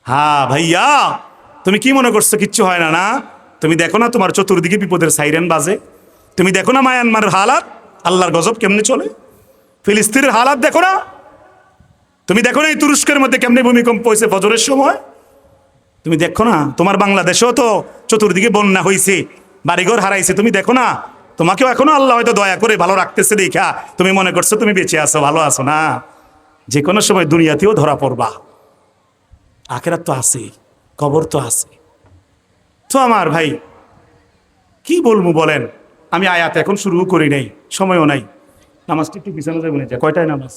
হ্যাঁ ভাইয়া, তুমি কি মনে করছো কিচ্ছু হয় না? না, তুমি দেখো না তোমার চতুর্দিকে বিপদের সাইরেন বাজে, তুমি দেখো না মায়ানমারের হালাত, আল্লাহর গজব কেমনে চলে, ফিলিস্তিনের হালাত দেখো না, তুমি দেখো না এই তুরস্কের মধ্যে কেমনে ভূমিকম্প হয়েছে ফজরের সময়, তুমি দেখো না তোমার বাংলাদেশেও তো চতুর্দিকে বন্যা হয়েছে, বাড়িঘর হারাইছে, তুমি দেখো না, তোমাকেও এখনো আল্লাহ হয়তো দয়া করে ভালো রাখতেছে দেখা তুমি মনে করছো তুমি বেঁচে আছো, ভালো আছো। না, যে কোনো সময় দুনিয়াতেও ধরা পড়বা, আখিরাত তো আছে, কবর তো আছে। তো আমার ভাই কি বলবো বলেন, আমি আয়াত এখন শুরু করি নাই, সময়ও নাই। নামাজটা একটু পিছানো যাবে না? কয়টায় নামাজ?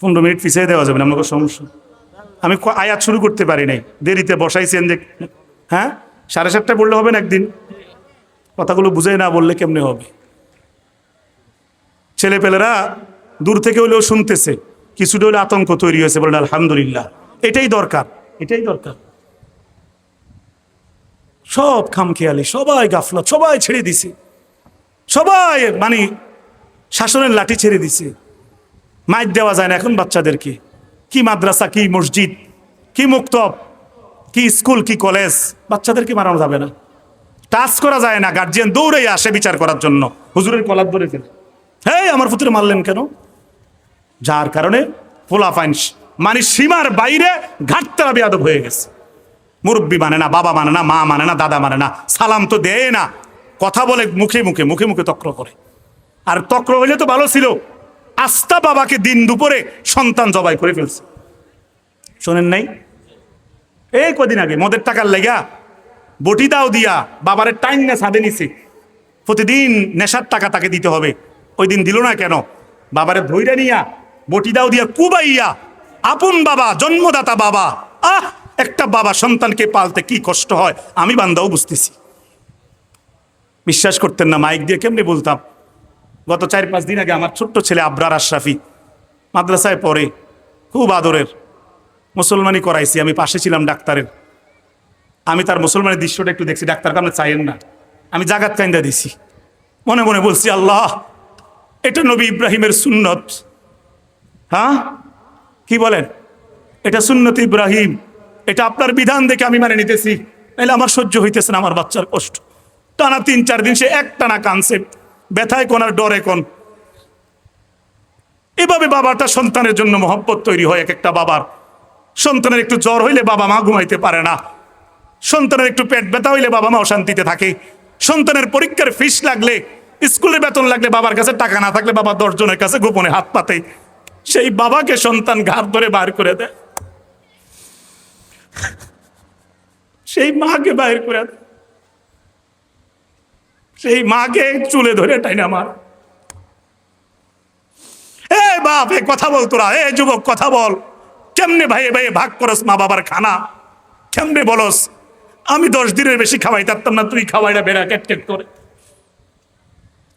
15 মিনিট পিছিয়ে দেওয়া যাবে না, আমাকে সমস্যা। আমি আয়াত শুরু করতে পারি নাই, দেরিতে বসাইছেন যে। হ্যাঁ, 7:30 বললে হবে না? একদিন কথাগুলো বুঝে না বললে কেমনে হবে? ছেলেপেলেরা দূর থেকে হলেও শুনতেছে, কিছুটা হলে আতঙ্ক তৈরি হয়েছে, বলেন আলহামদুলিল্লাহ। এটাই দরকার, এটাই দরকার। সব খামখেয়ালি, সবাই গাফলত, সবাই ছেড়ে দিছে, সবাই মানে শাসনের লাঠি ছেড়ে দিছে। মাইর দেওয়া যায় না এখন বাচ্চাদেরকে, কি মাদ্রাসা, কি মসজিদ, কি মুক্তব, কি স্কুল, কি কলেজ, বাচ্চাদেরকে মারানো যাবে না, টাচ করা যায় না। গার্জিয়ান দৌড়ে আসে বিচার করার জন্য, হুজুরের কলার ধরে ফেলে, হেই আমার পুত্রে মারলেন কেন? যার কারণে পোলাপাইন মানে সীমার বাইরে ঘাটতারা বেয়াদব হয়ে গেছে। মুরব্বী মানে না, বাবা মানে না, মা মানে না, দাদা মানে না, সালাম তো দেয় না, কথা বলে মুখে মুখে, মুখে মুখে তক্র করে। আর তক্র হইলে তো ভালো ছিল, আস্থা বাবাকে দিন দুপুরে সন্তান জবাই করে ফেলছে, শোনেন নাই? এই কদিন আগে মদের টাকার লেগা বটি দাও দিয়া বাবারের টাইম না ছাদে নিছে, প্রতিদিন নেশার টাকা তাকে দিতে হবে। ওই দিন দিল না কেন? বাবারে ধৈর্য নিয়া বটি দাও দিয়া কুবাইয়া, আপন বাবা, জন্মদাতা বাবা। একটা বাবা সন্তানকে পালতে কি কষ্ট হয় আমি বান্দাও বুঝতেছি। বিশ্বাস করতেন না, মাইক দিয়ে কেমনি বলতাম। গত 4-5 দিন আগে আমার ছোট্ট ছেলে আবরার আশরাফি মাদ্রাসায় পড়ে, খুব আদরের, মুসলমানি করাইছি, আমি পাশে ছিলাম ডাক্তারের। আমি তার মুসলমানের দৃশ্যটা একটু দেখছি, ডাক্তারকে আপনি চাইেন না, আমি জাগাত কাইন্দা দিছি, মনে মনে বলছি আল্লাহ এটা নবী ইব্রাহিমের সুন্নত। হ্যাঁ কি বলেন? এটা সুন্নত ইব্রাহিম, এটা আপনার বিধান দেখে আমি মানে নিতেছি, নাহলে আমার সহ্য হইতেছে না আমার বাচ্চার কষ্ট। টানা 3-4 দিন সে একটানা কানছে, ব্যথায় কোন আর ডরে কোন। এভাবে বাবাটা সন্তানের জন্য মহব্বত তৈরি হয়। এক একটা বাবার সন্তানের একটু জ্বর হইলে বাবা মা ঘুমাইতে পারে না, সন্তানের একটু পেট ব্যথা হইলে বাবা মা অশান্তিতে থাকে, সন্তানের পরীক্ষার ফিস লাগলে, স্কুলের বেতন লাগলে বাবার কাছে টাকা না থাকলে বাবা 10 জনের কাছে গোপনে হাত পাতে। সেই বাবাকে সন্তান ঘাট ধরে বার করে দেয়, সেই মাকে বাইর করে দেয়, সেই মাকে চুলে ধরে টাইনা মার। এ বাপ, এ কথা বল তোরা, এ যুবক কথা বল, কেমনে ভাইয়ে ভাইয়ে ভাগ করস মা বাবার খানা, কেমনে বলস? আমি 10 দিনের বেশি খাওয়াই থাকতাম না, তুই খাওয়াই না বেড়া কেট কেট করে।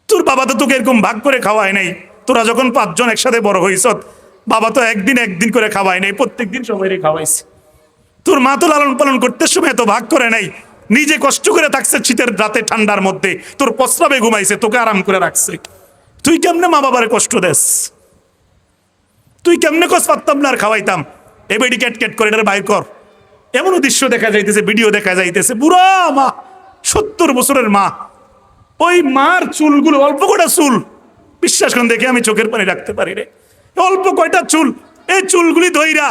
তোর বাবা তো তোকে এরকম ভাগ করে খাওয়ায় নাই। তোরা যখন 5 জন একসাথে বড় হইস, বাবা তো একদিন করে খাওয়ায় নাই, প্রত্যেক দিন সবাই খাওয়াইছে। তোর মা তো লালন পালন করতে সময় এত ভাগ করে নাই, নিজে কষ্ট করে থাকছে শীতের রাতে ঠান্ডার মধ্যে, তোর প্রস্রাবে ঘুমাইছে, তোকে আরাম করে রাখছে। তুই কেমনে মা বাবার কষ্ট দেস? তুই কেমনে কষ্ট পারতাম না আর খাওয়াইতাম? এবারে ক্যাট ক্যাট করে এটা বাইর কর। এমনও দৃশ্য দেখা যাইতেছে, ভিডিও দেখা যাইতেছে, বুড়া মা, 70 বছরের মা, ওই মার চুলগুলো, অল্প কটা চুল, বিশ্বাস করেন দেখে আমি চোখের পানি রাখতে পারি রে, অল্প কয়টা চুল, এই চুলগুলি ধইরা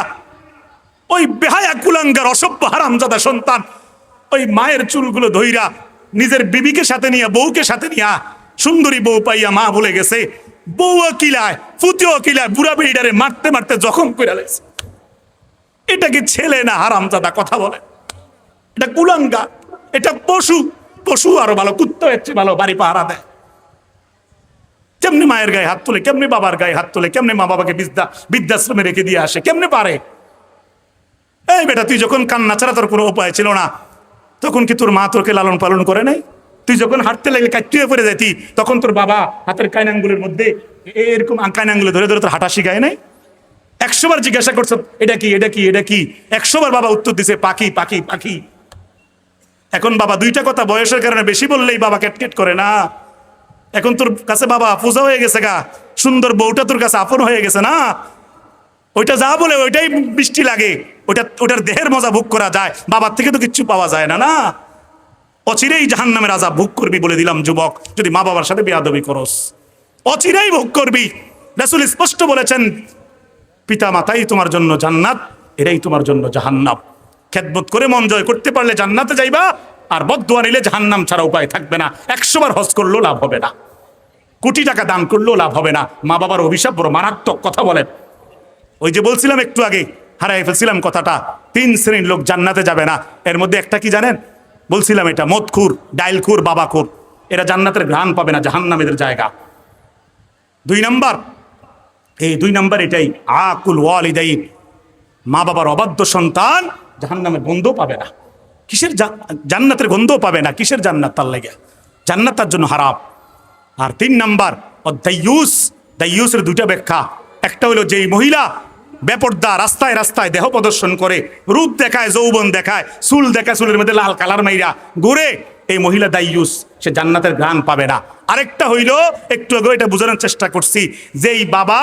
ওই বেহায়া কুলাঙ্গার অসভ্য হারামজাদা সন্তান ওই মায়ের চুলগুলো ধইরা নিজের বিবিকে সাথে নিয়ে, বউকে সাথে নিয়া, সুন্দরী বউ পাইয়া মা ভুলে গেছে, বউ কিলায়, ফুতিও কিলায়, বুড়া বেড়ারে মারতে মারতে জখম করে লাগছে। এটা কি ছেলে না হারামজাদা? কথা বলে, এটা কুলাঙ্গা, এটা পশু। পশু আরো ভালো, কুত্তা হচ্ছে ভালো, বাড়ি পাহারা দেয়। কেমনি মায়ের গায়ে হাত তোলে, কেমনি বাবার গায়ে হাত তোলে, কেমনি মা বাবাকে বৃদ্ধাশ্রমে রেখে দিয়ে আসে, কেমনে পারে? এই বেটা, তুই যখন কান্না ছাড়া তোর কোনো উপায় ছিল না, তখন কি তোর মা তোকে লালন পালন করে নাই? তুই যখন হাঁটতে লাগলে কাটিয়ে পড়ে যাইতি, তখন তোর বাবা হাতের কাইনাঙ্গুলের মধ্যে এরকম কাইনাঙ্গুলে ধরে ধরে তোর হাঁটা শিখায় নাই? 100 বার জিজ্ঞাসা করছো এটা কি, এটা কি, এটা কি, 100 বার বাবা উত্তর দিছে পাখি, পাখি, পাখি। এখন বাবা 2টা কথা বয়সের কারণে বেশি বললেই বাবা ক্যাটকেট করে না। এখন তোর কাছে বাবা পূজা হয়ে গেছে গা, সুন্দর বউটা তোর কাছে আপন হয়ে গেছে না। ওইটা যা বলে ওইটাই বৃষ্টি লাগে, ওটার দেহের মজা ভোগ করা যায়, বাবার থেকে তো কিচ্ছু পাওয়া যায় না। না, অচিরেই জাহান্নামের আযাব ভোগ করবি বলে দিলাম যুবক, যদি মা বাবার সাথে বেয়াদবি করস, অচিরেই ভোগ করবি। রাসূল স্পষ্ট বলেছেন, পিতা মাতাই তোমার জন্য জান্নাত, এরাই তোমার জন্য জাহান্নাম। খেদমত করে মন জয় করতে পারলে জান্নাতে যাইবা, আর বদদুয়া নিলে জাহান্নাম ছাড়া উপায় থাকবে না। 100 বার হজ করলেও লাভ হবে না, কোটি টাকা দান করলেও লাভ হবে না। মা বাবার অভিশাপ বড় মারাত্মক। কথা বলেন, ওই যে বলছিলাম একটু আগে, হারাই ফেলছিলাম কথাটা, 3 শ্রেণীর লোক জান্নাতে যাবে না। এর মধ্যে একটা কি জানেন? বলছিলাম এটা, মদখুর, ডাইলখুর, বাবাখুর, এরা জান্নাতের ঘ্রাণ পাবে না, জাহান্নামের জায়গা। 2 নাম্বার, এই 2 নাম্বার এটাই, আকুল ওয়ালিদাইন, মা বাবার অবাধ্য সন্তান জাহান্নামের গন্ধ পাবে না। কিসের জান্নাতের গন্ধ পাবে না? কিসের জান্নাত? তার লাগে জান্নাত তার জন্য হারাম। আর 3 নাম্বার দাইয়ুস, দাইয়ুসের 2টা ব্যাখ্যা। একটা হলো যেই মহিলা বেপর্দা রাস্তায় রাস্তায় দেহ প্রদর্শন করে, রূপ দেখায়, যৌবন দেখায়, চুল দেখায়, চুলের মধ্যে লাল কালার মাইরা ঘুরে, এই মহিলা দাইয়ুস, সে জান্নাতের ঘ্রাণ পাবে না। আরেকটা হইল, একটু আগে এটা বোঝানোর চেষ্টা করছি, যেই বাবা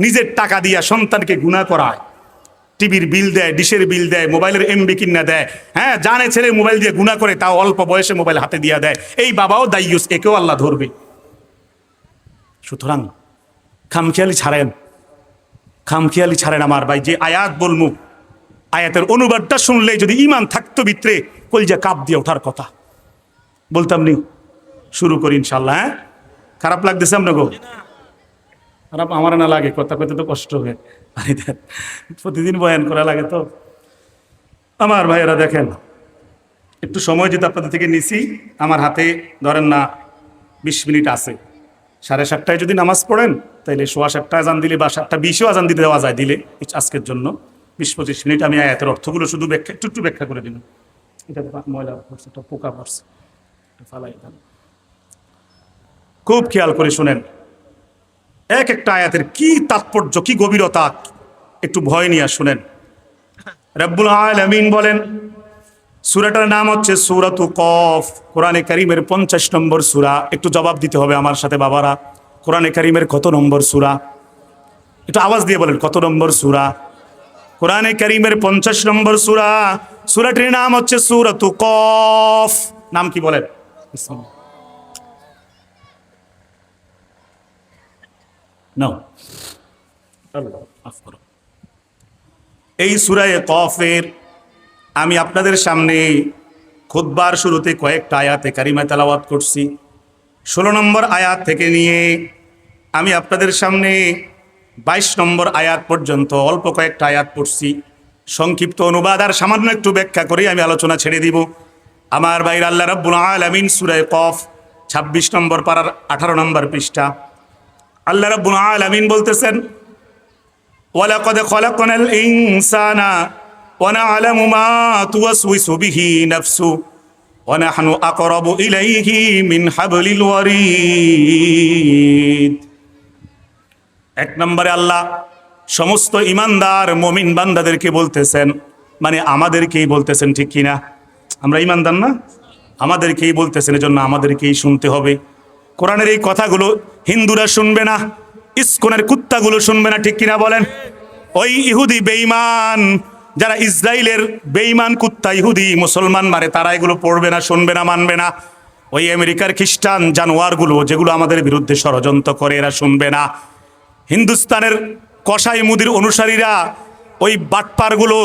নিজের টাকা দিয়া সন্তানকে গুনাহ করায়, টিভির বিল দেয়, ডিশের বিল দেয়, মোবাইলের এমবি কিনা দেয়, হ্যাঁ, জানে ছেলে মোবাইল দিয়ে গুনাহ করে, তাও অল্প বয়সে মোবাইল হাতে দিয়া দেয়, এই বাবাও দাইয়ুস, একেও আল্লাহ ধরবে। সুতরাং খামখেয়ালি ছাড়েন, খামখেয়ালি ছাড়েন আমার ভাই। যে আয়াত বলমু, আয়াতের অনুবাদটা শুনলেই যদি ইমান থাকতো ভিতরে, কলজা কাপ দিয়ে ওঠার কথা। বলতাম নি, শুরু করি ইনশাল্লাহ। হ্যাঁ, খারাপ লাগতেছে আপনাকে? খারাপ আমার না লাগে, কথা কইতে তো কষ্ট হবে, প্রতিদিন বয়ান করা লাগে তো। আমার ভাইয়েরা দেখেন, একটু সময় যদি আপনাদের থেকে নিছি, আমার হাতে ধরেন না 20 মিনিট আছে। 7:30টায় যদি নামাজ পড়েন তাইলে 7:15 আজান দিলে বা 7:20 আজান দিতে দেওয়া যায় দিলে আজকের জন্য 20-25 মিনিট আমি আয়াতের অর্থগুলো শুধু একটু ব্যাখ্যা করে দিলাম। এটা ময়লা পড়ছে, একটা পোকা পড়ছে, ফালাই দেন। খুব খেয়াল করে শুনেন, এক একটা আয়াতের কি তাৎপর্য, কি গভীরতা, একটু ভয় নিয়ে শুনেন। রব্বুল আলামিন বলেন, সূরাটার নাম হচ্ছে সূরাতু কফ, কোরআনে কারীমের 50 নম্বর সূরা। একটু জবাব দিতে হবে আমার সাথে বাবারা, কোরআনে কারীমের কত নম্বর সূরা? একটু আওয়াজ দিয়ে বলেন, কত নম্বর সূরা? কোরআনে কারীমের 50 নম্বর সূরা। সূরাটির নাম হচ্ছে সূরাতু কফ। নাম কি বলেন? নাও, এই সূরায়ে কফের আমি আপনাদের সামনে খুতবার শুরুতে কয়েকটা আয়াতে কারিমা তেলাওয়াত করছি। 16 নম্বর আয়াত থেকে নিয়ে আমি আপনাদের সামনে 22 নম্বর আয়াত পর্যন্ত অল্প কয়েকটা আয়াত পড়ছি। সংক্ষিপ্ত অনুবাদ আর সামান্য একটু ব্যাখ্যা করে আমি আলোচনা ছেড়ে দিব। আমার ভাইরা, আল্লাহ রাব্বুল আলামিন সূরা কফ 26 নম্বর পারার 18 নম্বর পৃষ্ঠা, আল্লাহ রাব্বুল আলামিন বলতেছেন, ওয়ালাকাদ খালাকনাল ইনসানা ওয়া না'লামু মা তুওয়াসওয়িসু বিহি নাফসু ওয়া নাহনু আকরাবু ইলাইহি মিন হাবলিল ওয়ারিদ। এক নম্বরে আল্লাহ সমস্ত ইমানদার মুমিন বান্দাদেরকে বলতেছেন, মানে আমাদেরকেই বলতেছেন, ঠিক কিনা? আমরা ইমানদার না? আমাদেরকেই বলতেছেন, এজন্য আমাদেরকেই শুনতে হবে। কোরআনের এই কথাগুলো হিন্দুরা শুনবে না, ইসকনের কুত্তাগুলো শুনবে না, ঠিক কিনা বলেন? ওই ইহুদি বেঈমান, যারা ইসরায়েলের বেঈমান কুত্তা ইহুদি মুসলমান মারে, তারা এগুলো পড়বে না, শুনবে না, মানবে না। ওই আমেরিকার খ্রিস্টান জানোয়ারগুলো যেগুলো আমাদের বিরুদ্ধে ষড়যন্ত্র করে, এরা শুনবে না। হিন্দুস্তানের কসাই মুদির অনুসারীরা, ওই বাটপারগুলো,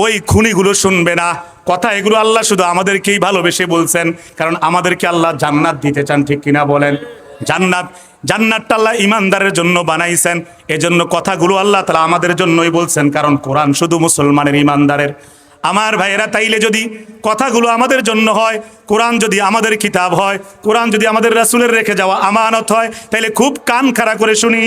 ওই খুনিগুলো শুনবে না কথা। এগুলো আল্লাহ শুধু আমাদেরকেই ভালোবেসে বলছেন, কারণ আমাদেরকে আল্লাহ জান্নাত দিতে চান, ঠিক কিনা বলেন? জান্নাতটা আল্লাহ ইমানদারের জন্য বানাইছেন, এজন্য কথাগুলো আল্লাহ তাআলা আমাদের জন্যই বলছেন, কারণ কোরআন শুধু মুসলমানের, ইমানদারের। আমার ভাইয়েরা, তাইলে যদি কথাগুলো আমাদের জন্য হয়, কোরআন যদি আমাদের কিতাব হয়, কোরআন যদি আমাদের রাসূলের রেখে যাওয়া আমানত হয়, তাইলে খুব কান খাড়া করে শুনি।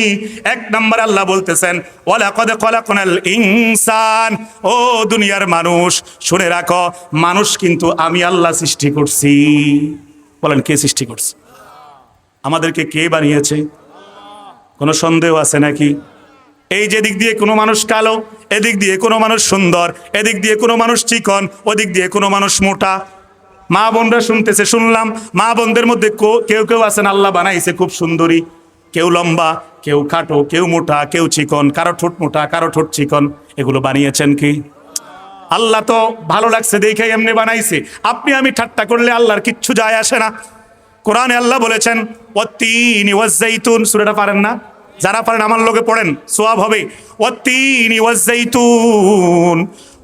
এক নম্বর আল্লাহ বলতেছেন, ওয়ালাকাদ খালাকনাল ইনসান, ও দুনিয়ার মানুষ শুনে রাখো, মানুষ কিন্তু আমি আল্লাহ সৃষ্টি করছি। বলেন, কে সৃষ্টি করছে? আমাদেরকে কে বানিয়েছে? কোনো সন্দেহ আছে নাকি? এই যে দিক দিয়ে কোনো মানুষ কালো, এদিক দিয়ে কোনো মানুষ সুন্দর, এদিক দিয়ে কোনো মানুষ চিকন, ওদিক দিয়ে কোনো মানুষ মোটা। মা বোনরা শুনতেছে, শুনলাম মা বোনদের মধ্যে কেউ কেউ আছেন আল্লাহ বানাইছে খুব সুন্দরী, কেউ লম্বা, কেউ খাটো, কেউ মোটা, কেউ চিকন, কারো ঠোঁট মোটা, কারো ঠোঁট চিকন। এগুলো বানিয়েছেন কি? আল্লাহ তো ভালো লাগছে দেখে এমনি বানাইছে। আপনি আমি ঠাট্টা করলে আল্লাহর কিচ্ছু যায় আসে না। কোরআনে আল্লাহ বলেছেন, ওয়াত্তিনি ওয়াজ্জাইতুন, সূরাটা পারেন না? যারা পারেন আমার লগে পড়েন, সওয়াব হবে। ওয়াত্তিনি ওয়াজ্জাইতুন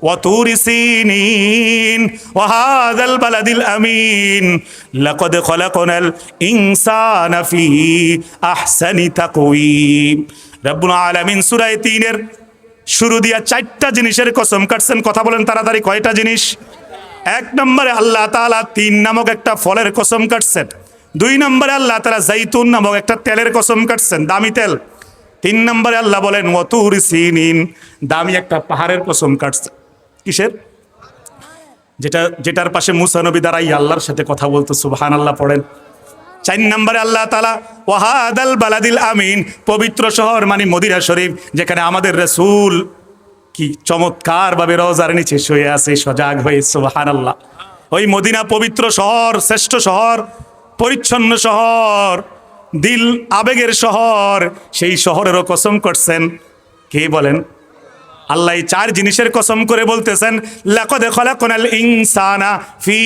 ওয়া তুরি সিনিন ওয়া হাযাল বালাদিল আমিন লাকাদ খালাকনাল ইনসানা ফি আহসানি তাকওয়িম। রব্বুল আলামিন সূরা 3 শুরু দিয়া 4টা জিনিসের কসম কাটছেন। কথা বলেন তাড়াতাড়ি, কয়টা জিনিস? এক নম্বরে আল্লাহ তাআলা 3 নামক একটা ফলের কসম কাটছেন। 2 নম্বরে আল্লাহ তাআলা জাইতুন নামক একটা তেলের কসম কাটছেন, দামি তেল। 3 নম্বরে আল্লাহ বলেন ওয়া তুরি সিনিন, দামি একটা পাহাড়ের কসম কাটছেন। কিসের? যেটার পাশে মুসা নবী দাঁড়াই আল্লাহর সাথে কথা বলতো, সুবহানাল্লাহ পড়েন। 4 নম্বরে আল্লাহ তাআলা ওয়া হাদাল বালাদিল আমিন, পবিত্র শহর মানে মদিনা শরীফ, যেখানে আমাদের রাসূল কি চমৎকার ভাবে রওজার নিচে শুয়ে আছে সজাগ হয়ে, সুবহানাল্লাহ। ওই মদিনা পবিত্র শহর, শ্রেষ্ঠ শহর, পরিচ্ছন্ন শহর, দিল আবেগের শহর, সেই শহরেরও কসম করছেন কে বলেন? আল্লাহ। এই 4 জিনিসের কসম করে বলতেছেন, লাকাদ খালাকনাল ইনসানা ফি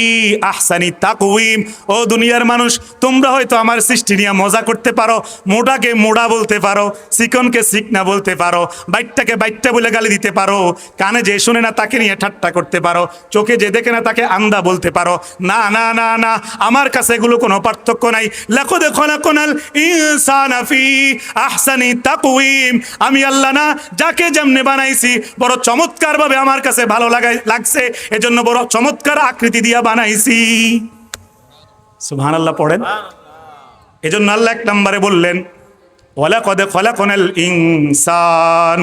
আহসানি তাকওয়িম। ও দুনিয়ার মানুষ, তোমরা হয়তো আমার সৃষ্টি নিয়ে মজা করতে পারো, মোটাকে মোড়া বলতে পারো, চিকনকে চিকনা বলতে পারো, বাইটটাকে বাইটটা বলে গালি দিতে পারো, কানে যে শুনে না তাকে নিয়ে ঠাট্টা করতে পারো, চোখে যে দেখে না তাকে আন্দা বলতে পারো। না না না না, আমার কাছে এগুলো কোনো পার্থক্য নাই। লাকাদ খালাকনাল ইনসানা ফি আহসানি তাকওয়িম, আমি আল্লাহ না যাকে যেমনে বানাইছি বানাইছি, বড় চমৎকার ভাবে আমার কাছে ভালো লাগছে, এজন্য বড় চমৎকার আকৃতি দিয়া বানাইছি। সুবহানাল্লাহ পড়েন। এজন্য আল্লাহ এক নম্বরে বললেন ওয়ালাকাদ খলাকনাল ইনসান,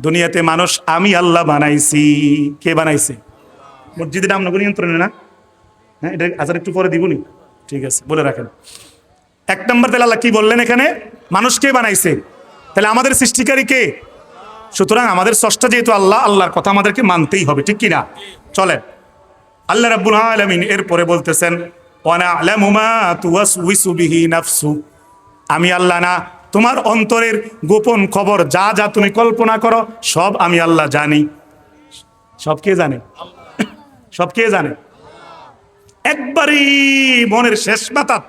দুনিয়াতে মানুষ আমি আল্লাহ বানাইছি। কে বানাইছে? মসজিদের নাম নিয়ন্ত্রণে না? হ্যাঁ, এটা আজার একটু পরে দিবনি, ঠিক আছে, বলে রাখেন। এক নম্বর তাহলে আল্লাহ কি বললেন এখানে? মানুষ কে বানাইছে, তাহলে আমাদের সৃষ্টিকারী কে? সুতরাং আমাদের স্রষ্টা যেহেতু আল্লাহ, আল্লাহর কথা আমাদেরকে মানতেই হবে, ঠিক কিনা? চলেন, আল্লাহ রাব্বুল আলামিন এরপরে বলতেছেন ওয়া না'লামু মা তুওয়াসউইসু বিহি নাফসু, আমি আল্লাহ না, তোমার অন্তরের গোপন খবর যা যা তুমি কল্পনা করো সব আমি আল্লাহ জানি। সব কে জানে? সব কে জানে? একবারই মনের শেষ মাথাত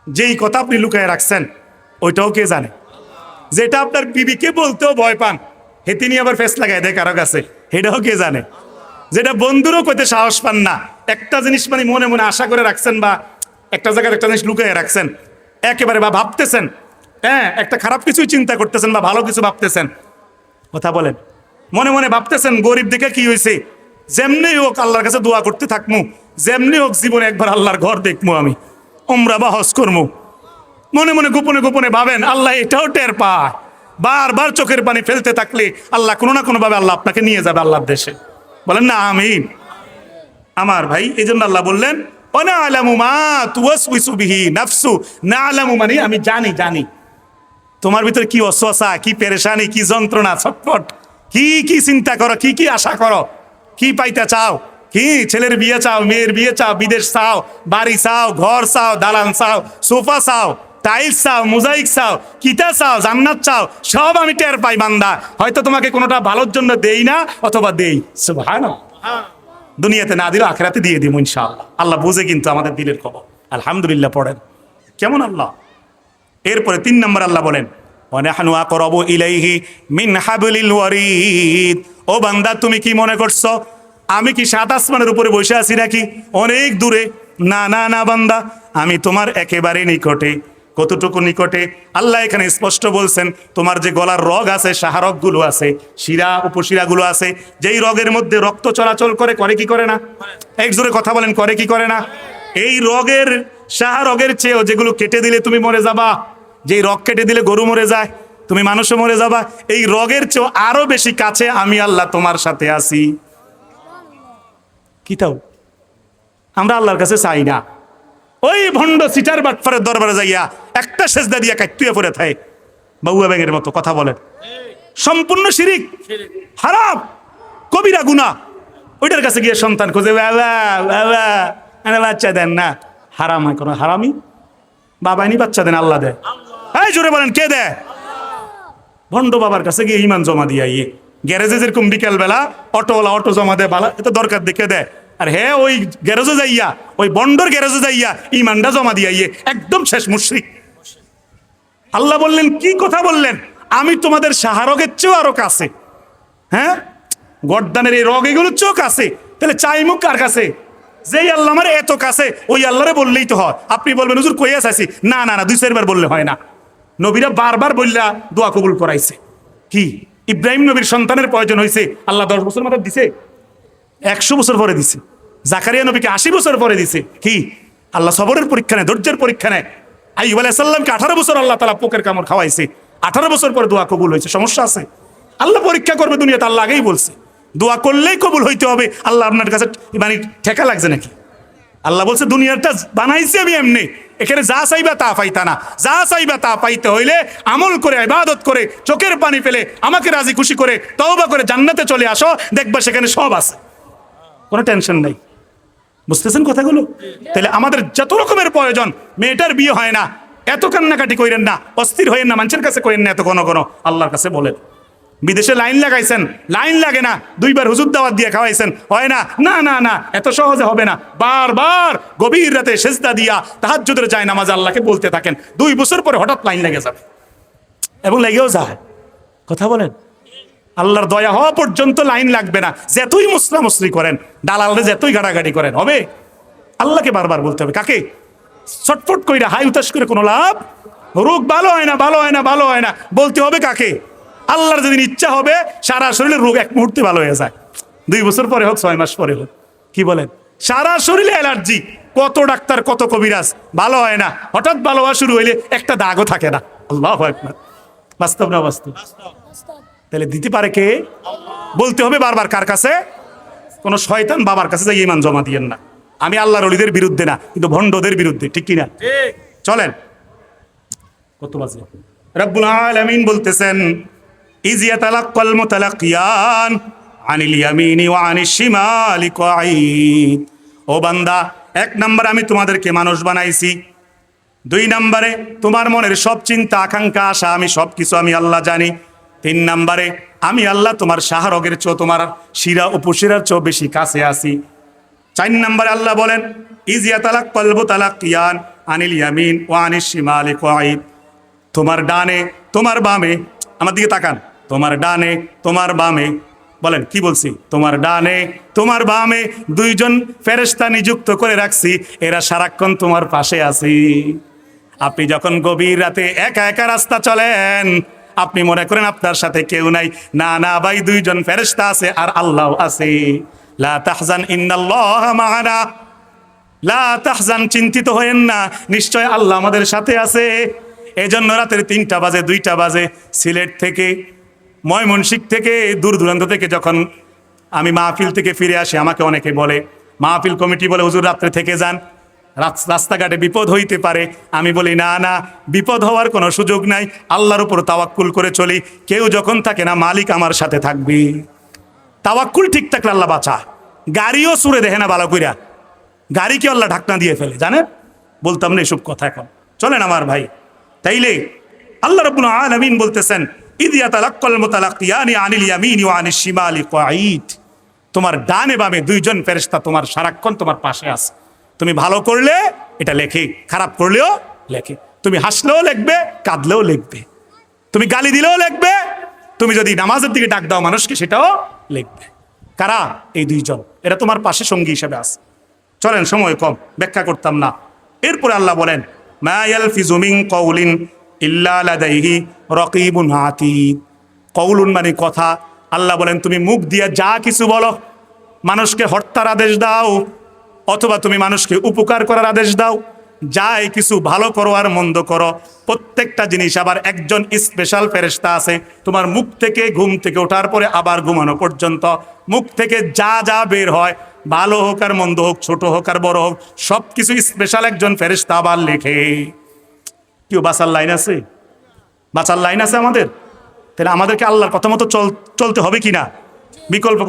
যেই কথা আপনি লুকায় রাখছেন ওইটাও কে জানে? যেটা আপনার বিবিকে বলতেও ভয় পান, হে তিনি আবার ফেস লাগায় দেয় কারো কাছে, এটাও কে জানে? যেটা বন্ধুরও কইতে সাহস পান না, একটা জিনিস মানে মনে মনে আশা করে রাখছেন, বা একটা জায়গায় একটা জিনিস লুকায় রাখছেন একেবারে, বা ভাবতেছেন, হ্যাঁ, একটা খারাপ কিছুই চিন্তা করতেছেন বা ভালো কিছু ভাবতেছেন, কথা বলেন, মনে মনে ভাবতেছেন গরিব দেখে কি হয়েছে, যেমনি হোক আল্লাহর কাছে দোয়া করতে থাকমু, যেমনি হোক জীবনে একবার আল্লাহর ঘর দেখবো, আমি উমরা বা হজ করবো, মনে মনে গোপনে গোপনে ভাবেন। আল্লাহ এটাও টের পায়, বারবার চোখের পানি ফেলতে থাকলে আল্লাহ কোনো না কোনো ভাবে আল্লাহ আপনাকে নিয়ে যাবে আল্লাহর দেশে। বলেন না আমিন? আমার ভাই, এই জন্য আল্লাহ বললেন ওয়া না'লামু মা তুওয়াসউইসু বিহি নাফসু, না'লামু মানে আমি জানি, জানি তোমার ভিতরে কি অসওয়াসা, কি পেরেশানি, কি যন্ত্রণা, ছটফট, কি কি চিন্তা করো, কি কি আশা করো, কি পাইতে চাও, কি ছেলের বিয়ে চাও, মেয়ের বিয়ে চাও, বিদেশ চাও, বাড়ি চাও, ঘর চাও, দালান চাও, সোফা চাও, টাইলস চাও, মোজাইক চাও, কিতা চাও, জান্নাত চাও, সব আমি টের পাই বান্দা। হয়তো তোমাকে কোনোটা ভালোর জন্য দেই না, অথবা দেই, সুবহানাল্লাহ। দুনিয়াতে না দিলে আখিরাতে দিয়ে দিব ইনশাআল্লাহ। আল্লাহ বুঝে কিন্তু আমাদের দিলের খবর। আলহামদুলিল্লাহ পড়েন, কেমন আল্লাহ। এরপরে 3 নম্বর আল্লাহ বলেন ওয়া নাহনু আকরাবু ইলাইহি মিন হাবলিল ওয়ারিদ, ও বান্দা তুমি কি মনে করছো আমি কি 7 আসমানের উপরে বসে আছি নাকি অনেক দূরে? না না না বান্দা, আমি তোমার একেবারে নিকটে। কতটুকু নিকটে? আল্লাহ এখানে স্পষ্ট বলছেন, তোমার যে গলার রগ আছে, শাহরগগুলো আছে, শিরা উপশিরাগুলো আছে, যেই রগের মধ্যে রক্ত চলাচল করে, করে কি করে না? এক জোরে কথা বলেন, করে কি করে না? এই রগের, শাহরগের চেয়েও যেগুলো কেটে দিলে তুমি মরে যাবা, যেই রগ কেটে দিলে গরু মরে যায়, তুমি মানুষও মরে যাবা, এই রগের চেয়েও আরো বেশি কাছে আমি আল্লাহ তোমার সাথে আছি। কি তাও আমরা আল্লাহর কাছে চাই না, ওই ভণ্ড সিটার বাটফারের দরবারে যাইয়া একটা সেজদা দিয়া কাটতুয়া পড়ে থাকে বাউয়া ব্যাঙের মতো, কথা বলেন, সম্পূর্ণ শিরিক, হারাম, কবিরা গুনাহ। ওইটার কাছে গিয়ে সন্তান খোঁজে, বাবা বাবা বাচ্চা দেন না, হারাম হয় কোনো হারামি, বাবা নি বাচ্চা দেন, আল্লাহ দেয়। এই জোরে বলেন কে দেয়? ভণ্ড বাবার কাছে গিয়ে ইমান জমা দিয়া, গ্যারেজে যেরকম বিকেল বেলা অটোওয়ালা অটো জমা দেয়, বালা এটা দরকার দেখে দেয়, আর হ্যাঁ ওই গ্যারেজে যাইয়া, ওই বন্ডর গ্যারেজে যাইয়া ইমানটা জমা দিয়া একদম শেষ মুশরিক। আল্লাহ বললেন, কি কথা বললেন? আমি তোমাদের শাহরগের চেয়েও আরো কাছে, হ্যাঁ, গর্দানের এই রগ এগুলোর চেয়েও কাছে। তাহলে চাইমুখ কার কাছে? যেই আল্লাহ আমার এত কাছে, ওই আল্লাহরে বললেই তো হয়। আপনি বলবেন হুজুর কইয়া চাইছি, না না না, 2-4 বার বললে হয় না। নবীরা বারবার বললা দোয়া কবুল করাইছে। কি ইব্রাহিম নবীর সন্তানের প্রয়োজন হয়েছে, আল্লাহ 10 বছর মাত্র দিছে, 100 বছর পরে দিছে। জাকারিয়া নবীকে 80 বছর পরে দিছে। কি আল্লাহ সবরের পরীক্ষা নেয়, ধৈর্যের পরীক্ষা নেয়। আইয়ুব আলাইহিস সালামকে 18 বছর আল্লাহ তাআলা পোকের কামড় খাওয়াইছে, 18 বছর পরে দোয়া কবুল হয়েছে। সমস্যা আছে? আল্লাহ পরীক্ষা করবে দুনিয়াতে, আল্লাহ আগেই বলছে দোয়া করলেই কবুল হইতে হবে। আল্লাহ আপনার কাছে মানে ঠেকা লাগছে নাকি? আল্লাহ বলছে দুনিয়াটা বানাইছি আমি এমনি, এখানে যা চাইবা তা পাইতা না, যা চাইবা তা পাইতে হইলে আমল করে, ইবাদত করে, চোখের পানি ফেলে, আমাকে রাজি খুশি করে, তওবা করে জান্নাতে চলে আসো, দেখবা সেখানে সব আছে, কোনো টেনশন নাই। বুঝতেছেন কথাগুলো? তাহলে আমাদের যত রকমের প্রয়োজন, মেয়েটার বিয়ে হয় না, এত কান্নাকাটি কইরেন না, অস্থির হইেন না, মানুষের কাছে কইরেন না, এত ঘন ঘন আল্লাহর কাছে বলেন। বিদেশে লাইন লাগাইছেন, লাইন লাগে না, 2 বার হুজুর দাওয়াত দিয়ে খাওয়াইছেন, হয় না, না না না, এত সহজে হবে না। বারবার গভীর রাতে সেজদা দিয়া তাহাজ্জুদের যায় নামাজ আল্লাহকে বলতে থাকেন, 2 বছর পরে হঠাৎ লাইন লেগে যাবে, এবং লেগেও যায়। কথা বলেন, আল্লাহর দয়া হওয়া পর্যন্ত লাইন লাগবে না। যতই মুসলামসলি করেন, দালালরে যতই গাড়াগাড়ি করেন, হবে? আল্লাহকে বারবার বলতে হবে। কাকে? ছটফট কইরা হাই উতাস করে কোনো লাভ, রোগ ভালো হয় না, ভালো হয় না, ভালো হয় না, বলতে হবে কাকে? আল্লাহর যেদিন ইচ্ছা হবে সারা শরীরের রোগ এক মুহূর্তে ভালো হয়ে যায়, 2 বছর পরে হোক 6 মাস পরে হোক। কি বলেন? সারা শরীরে অ্যালার্জি, কত ডাক্তার কত কবিরাজ, ভালো হয় না। হঠাৎ ভালো হওয়া শুরু হইলে একটা দাগও থাকে না। আল্লাহু আকবার। বাস্তব না বাস্তব? তাহলে দিতে পারে কে? বলতে হবে বারবার কার কাছে? কোন শয়তান বাবার কাছে যাই ইমান জমা দিয়েন না। আমি আল্লাহর ওলিদের বিরুদ্ধে না, কিন্তু ভণ্ডদের বিরুদ্ধে, ঠিক কিনা? চলেন, কত বাজে? রব্বুল আলামিন বলতেছেন ইয ইয়াতালাক্কাল মুতালাক্কিয়ান আনিল ইয়ামিনি ওয়া আনিশ শিমালি কাঈদ। ও বান্দা, 1 নম্বরে আমি তোমাদেরকে মানুষ বানাইছি, 2 নম্বরে তোমার মনের সব চিন্তা আকাঙ্ক্ষা আশা আমি সবকিছু আমি আল্লাহ জানি, 3 নম্বরে আমি আল্লাহ তোমার শাহরগের চেয়ে তোমার শিরা উপশিরার চেয়ে বেশি কাছে আছি। 4 নম্বরে আল্লাহ বলেন ইয ইয়াতালাক্কাল মুতালাক্কিয়ান আনিল ইয়ামিন ওয়া আনিশ শিমালি কাঈদ। তোমার ডানে তোমার বামে, আমার দিকে তাকান, তোমার ডানে তোমার বামে, বলেন কি বলছি? তোমার ডানে তোমার বামে 2 জন ফেরেশতা নিযুক্ত করে রাখছি, এরা সারাক্ষণ তোমার পাশে আছে। আপনি যখন গভীর রাতে একা একা রাস্তা চলেন, আপনি মনে করেন আপনার সাথে কেউ নাই, না না ভাই, 2 জন ফেরেশতা আছে আর আল্লাহ আছে। লা তাহজান ইন্নাল্লাহা মা'ানা, লা তাহজান, চিন্তিত হয়েন না, নিশ্চয় আল্লাহ আমাদের সাথে আছে। এজন্য রাতের 3টা বাজে 2টা বাজে সিলেট থেকে ময়মনসিংহ থেকে দূর দূরান্ত থেকে যখন আমি মাহফিল থেকে ফিরে আসি, আমাকে অনেকে বলে, মাহফিল কমিটি বলে হুজুর রাত্রে থেকে যান, রাস্তাঘাটে বিপদ হইতে পারে। আমি বলি না না, বিপদ হওয়ার কোনো সুযোগ নাই, আল্লাহর উপর তাওয়াক্কুল করে চলি। কেউ যখন থাকে না, মালিক আমার সাথে থাকবে। তাওয়াক্কুল ঠিক থাকলে আল্লাহ বাঁচা। গাড়িও ছুঁড়ে দেখে না ভালো কইরা, গাড়িকে আল্লাহ ঢাকনা দিয়ে ফেলে, জানেন? বলতাম না এসব কথা এখন। চলেন আমার ভাই, তাইলে আল্লাহ রাব্বুল আলামিন বলতেছেন ইয ইয়াতালাক্কাল মুতালাক্কিয়ানি আনিল ইয়ামিনি ওয়া আনিশ শিমালি কাঈদ। তোমার ডানে বামে 2 জন ফেরেশতা তোমার সারাক্ষণ তোমার পাশে আছে। তুমি ভালো করলে এটা লেখে, খারাপ করলেও লেখে। তুমি হাসলেও লিখবে, কাঁদলেও লিখবে। তুমি গালি দিলেও লিখবে, তুমি যদি নামাজের দিকে ডাক দাও মানুষকে সেটাও লিখবে। কারা? এই 2 জন, এরা তোমার পাশে সঙ্গী হিসেবে আছে। চলেন, সময় কম, ব্যাখ্যা করতাম না। এরপরে আল্লাহ বলেন মা ইয়ালফিযু মিন কাওলিন ইল্লা লাদাইহি রাকীবুন আতীদ। কওলুন মানে কথা। আল্লাহ বলেন তুমি মুখ দিয়ে যা কিছু বলো, মানুষকে হত্যার আদেশ দাও অথবা তুমি মানুষকে উপকার করার আদেশ দাও, যাই কিছু ভালো করো আর মন্দ করো, প্রত্যেকটা জিনিস আবার একজন স্পেশাল ফেরেশতা আছে। তোমার মুখ থেকে ঘুম থেকে ওঠার পরে আবার ঘুমানো পর্যন্ত মুখ থেকে যা যা বের হয়, ভালো হোক আর মন্দ হোক, ছোট হোক আর বড় হোক, সব কিছু স্পেশাল একজন ফেরেশতা আবার লেখে। কেউ বাঁচার লাইন আছে? বাঁচার লাইন আছে আমাদের? তাহলে আমাদেরকে আল্লাহর কথা মতো চলতে হবে কিনা? বিকল্প